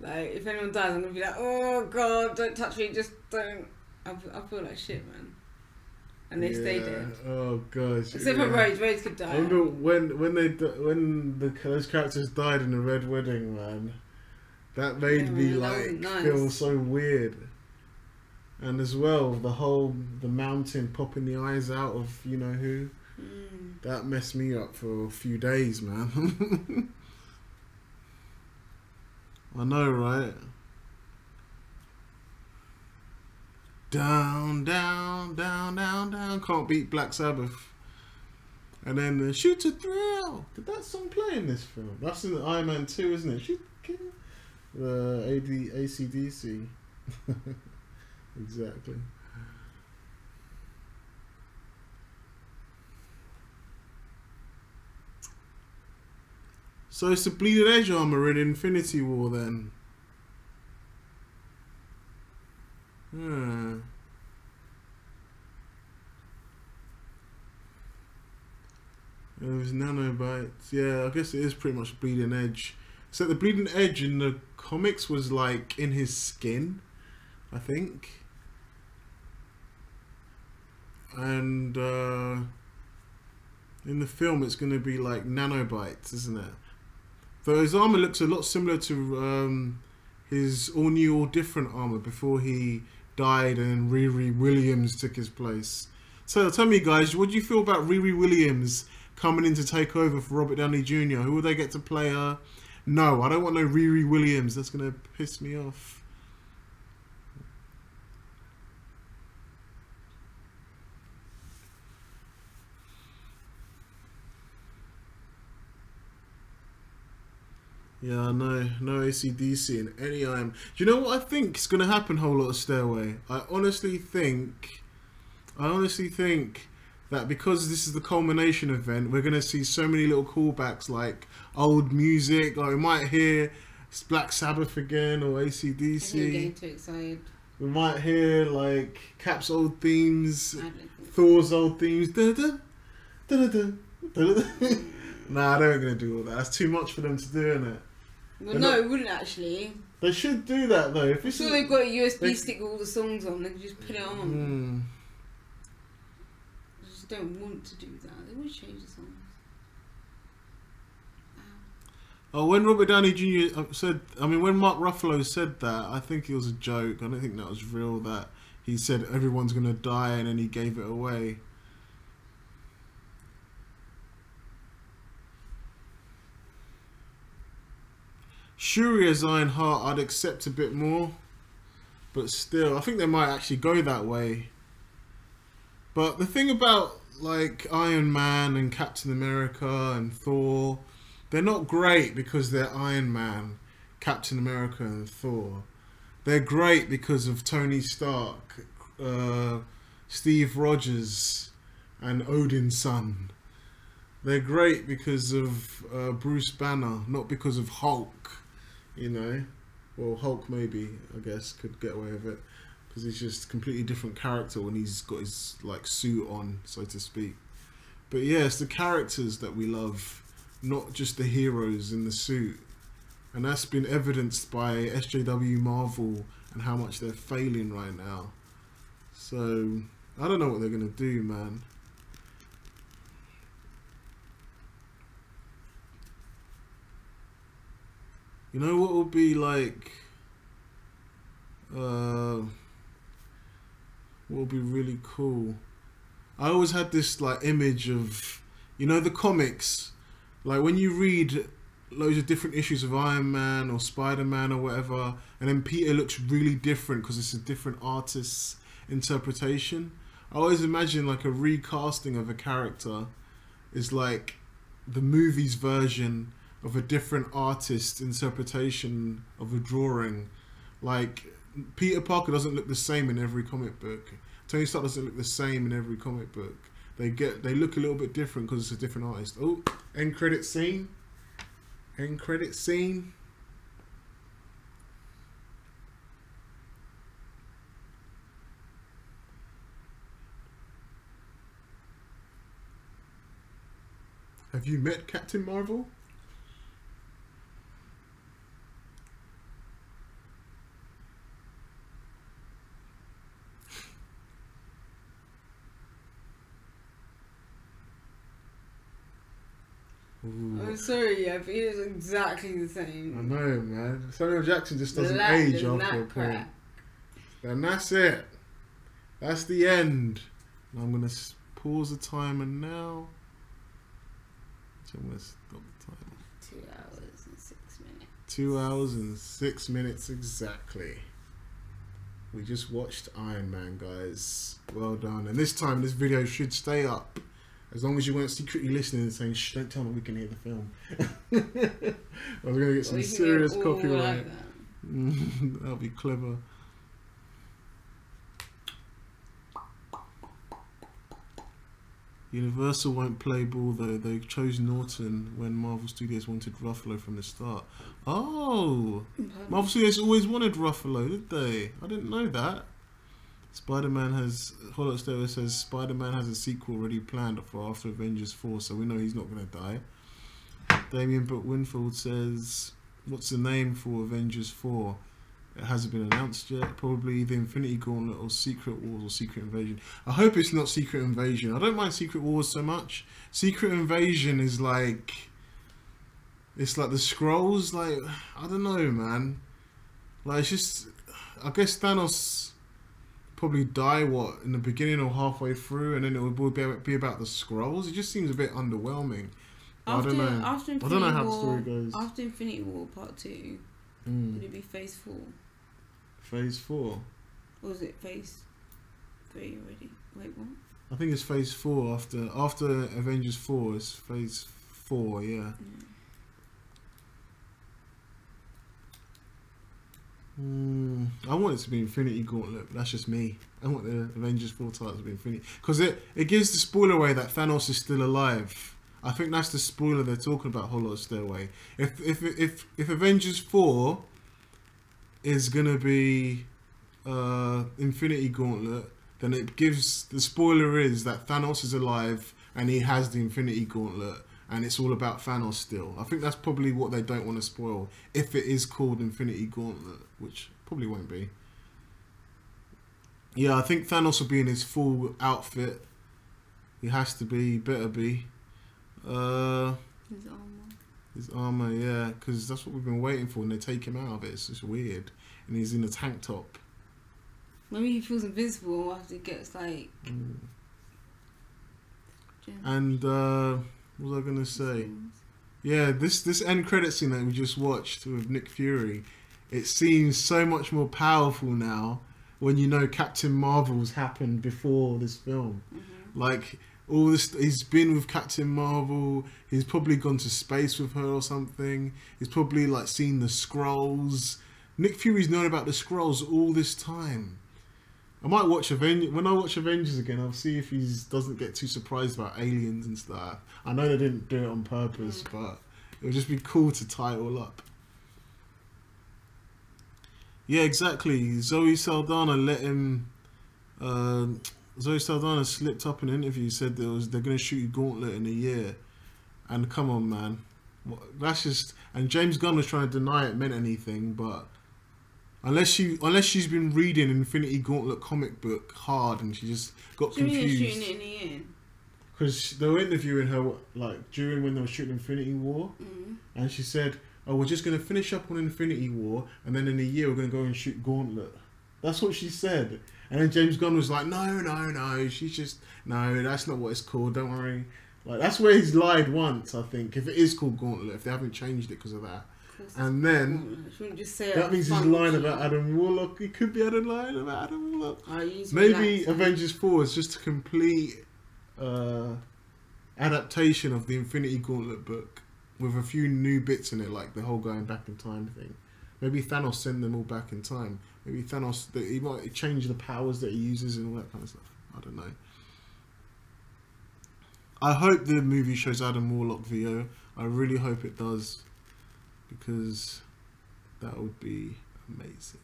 Like if anyone dies, I'm gonna be like, oh god, don't touch me, just don't. I feel like shit, man. And they stay dead.
Oh gosh.
Except for Rose. Rose could die.
I remember when those characters died in the Red Wedding, man. That made me like feel so weird. And as well, the mountain popping the eyes out of you know who. That messed me up for a few days, man. I know, right? Down, down, down, down, down. Can't beat Black Sabbath. And then Shoot to Thrill. Did that song play in this film? That's in Iron Man 2, isn't it? Shoot to Kill. The AC/DC. Exactly. So it's the Bleeding Edge armor in Infinity War then. It was nanobites. Yeah, I guess it is pretty much Bleeding Edge. So the Bleeding Edge in the comics was like in his skin, I think. And in the film it's going to be like nanobites, isn't it? Though his armor looks a lot similar to his all new, all different armor before he died and Riri Williams took his place. So tell me, guys, what do you feel about Riri Williams coming in to take over for Robert Downey Jr.? Who will they get to play her? No, I don't want no Riri Williams. That's going to piss me off. Yeah, no AC/DC in any IM. Do you know what I think is going to happen, Whole Lot of Stairway? I honestly think that because this is the culmination event, we're going to see so many little callbacks, like old music. Like we might hear Black Sabbath again or AC/DC.
You're getting too excited.
We might hear like Cap's old themes, Thor's old themes. Nah, they ain't going to do all that. That's too much for them to do, isn't it?
Well, no, it wouldn't actually.
They should do that though. If
I'm sure they've got a USB stick with all the songs on. They can just put it on. I just don't want to do that. They would change the songs.
Oh, when Robert Downey Jr. when Mark Ruffalo said that, I think it was a joke. I don't think that was real. That he said everyone's gonna die and then he gave it away. Shuri as Ironheart, I'd accept a bit more, but still, I think they might actually go that way. But the thing about like Iron Man and Captain America and Thor, they're not great because they're Iron Man, Captain America and Thor. They're great because of Tony Stark, Steve Rogers and Odin's son. They're great because of Bruce Banner, not because of Hulk. You know, well, Hulk maybe, I guess, could get away with it because he's just a completely different character when he's got his like suit on, so to speak. But yeah, it's the characters that we love, not just the heroes in the suit, and that's been evidenced by SJW Marvel and how much they're failing right now. So I don't know what they're gonna do, man. You know what would be like What would be really cool? I always had this like image of, you know, the comics. Like when you read loads of different issues of Iron Man or Spider-Man or whatever, and then Peter looks really different because it's a different artist's interpretation. I always imagine like a recasting of a character is like the movie's version of a different artist's interpretation of a drawing. Like Peter Parker doesn't look the same in every comic book. Tony Stark doesn't look the same in every comic book. They look a little bit different because it's a different artist. Oh, end credit scene. End credit scene. Have you met Captain Marvel? Ooh.
I'm sorry, yeah, but he is exactly the same.
I know, man. Samuel Jackson just doesn't age after a point. And that's it. That's the end. And I'm going to pause the timer now. So I'm going to stop the timer.
2 hours and 6 minutes.
2 hours and 6 minutes exactly. We just watched Iron Man, guys. Well done. And this time, this video should stay up. As long as you weren't secretly listening and saying, shh, don't tell me we can hear the film. I was going to get some serious copyright. That'll be clever. Universal won't play ball though. They chose Norton when Marvel Studios wanted Ruffalo from the start. Oh! Marvel Studios always wanted Ruffalo, did they? I didn't know that. Spider-Man has... Hollow Stereo says Spider-Man has a sequel already planned for after Avengers 4, so we know he's not going to die. Damien Winfield says, what's the name for Avengers 4? It hasn't been announced yet. Probably either Infinity Gauntlet or Secret Wars or Secret Invasion. I hope it's not Secret Invasion. I don't mind Secret Wars so much. Secret Invasion is like... It's like the Skrulls. Like, I don't know, man. Like, it's just... I guess Thanos... probably die in the beginning or halfway through, and then it would be about the Skrulls. It just seems a bit underwhelming. I don't know. I don't know how the story goes.
After Infinity War Part 2, would it be Phase 4?
Phase 4?
Or was it Phase 3 already? Wait, what?
I think it's Phase 4 after Avengers 4. It's Phase 4, yeah. I want it to be Infinity Gauntlet, but that's just me. I want the Avengers 4 title to be Infinity, because it gives the spoiler away that Thanos is still alive. I think that's the spoiler they're talking about. Hollow Stairway. If Avengers 4 is gonna be Infinity Gauntlet, then it gives the spoiler is that Thanos is alive and he has the Infinity Gauntlet. And it's all about Thanos still. I think that's probably what they don't want to spoil. If it is called Infinity Gauntlet, which probably won't be. Yeah, I think Thanos will be in his full outfit. He has to be, better be.
His armor.
His armor, yeah. Because that's what we've been waiting for, and they take him out of it. It's just weird. And he's in a tank top.
Maybe he feels invisible after he gets like...
And... what was I gonna say? Yeah, this end credit scene that we just watched with Nick Fury, it seems so much more powerful now when you know Captain Marvel's happened before this film. Like all this, he's been with Captain Marvel. He's probably gone to space with her or something. He's probably like seen the Skrulls. Nick Fury's known about the Skrulls all this time. I might watch when I watch Avengers again. I'll see if he doesn't get too surprised about aliens and stuff. I know they didn't do it on purpose, but it would just be cool to tie it all up. Yeah, exactly. Zoe Saldana let him. Zoe Saldana slipped up in an interview. Said they're going to shoot you Gauntlet in a year. And come on, man, that's just. And James Gunn was trying to deny it meant anything, but. Unless she's been reading Infinity Gauntlet comic book hard and she just got confused.
Shooting it in the end.
Because they were interviewing her like during when they were shooting Infinity War, and she said, "Oh, we're just going to finish up on Infinity War, and then in a year we're going to go and shoot Gauntlet." That's what she said, And then James Gunn was like, no, she's just, no, that's not what it's called, don't worry. Like, that's where he's lied once, I think, if it is called Gauntlet, if they haven't changed it because of that. And then,
just say
that means he's lying about Adam Warlock. He could be lying about Adam Warlock. Maybe Avengers 4 is just a complete adaptation of the Infinity Gauntlet book with a few new bits in it, like the whole going back in time thing. Maybe Thanos send them all back in time. Maybe Thanos, he might change the powers that he uses and all that kind of stuff. I don't know. I hope the movie shows Adam Warlock VO. I really hope it does, because that would be amazing.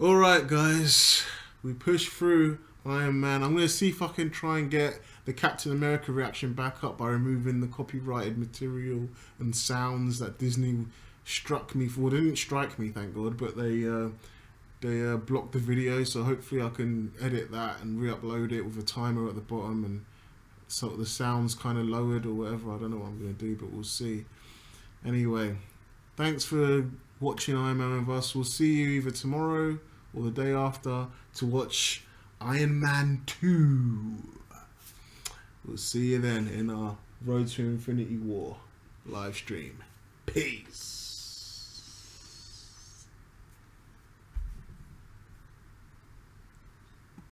Alright guys, we push through Iron Man. I'm going to see if I can try and get the Captain America reaction back up by removing the copyrighted material and sounds that Disney struck me for. They didn't strike me, thank God, but they blocked the video, so hopefully I can edit that and re-upload it with a timer at the bottom and so the sound's kind of lowered or whatever. I don't know what I'm going to do, but we'll see. Anyway, thanks for watching Iron Man with us. We'll see you either tomorrow or the day after to watch Iron Man 2. We'll see you then in our Road to Infinity War live stream. Peace.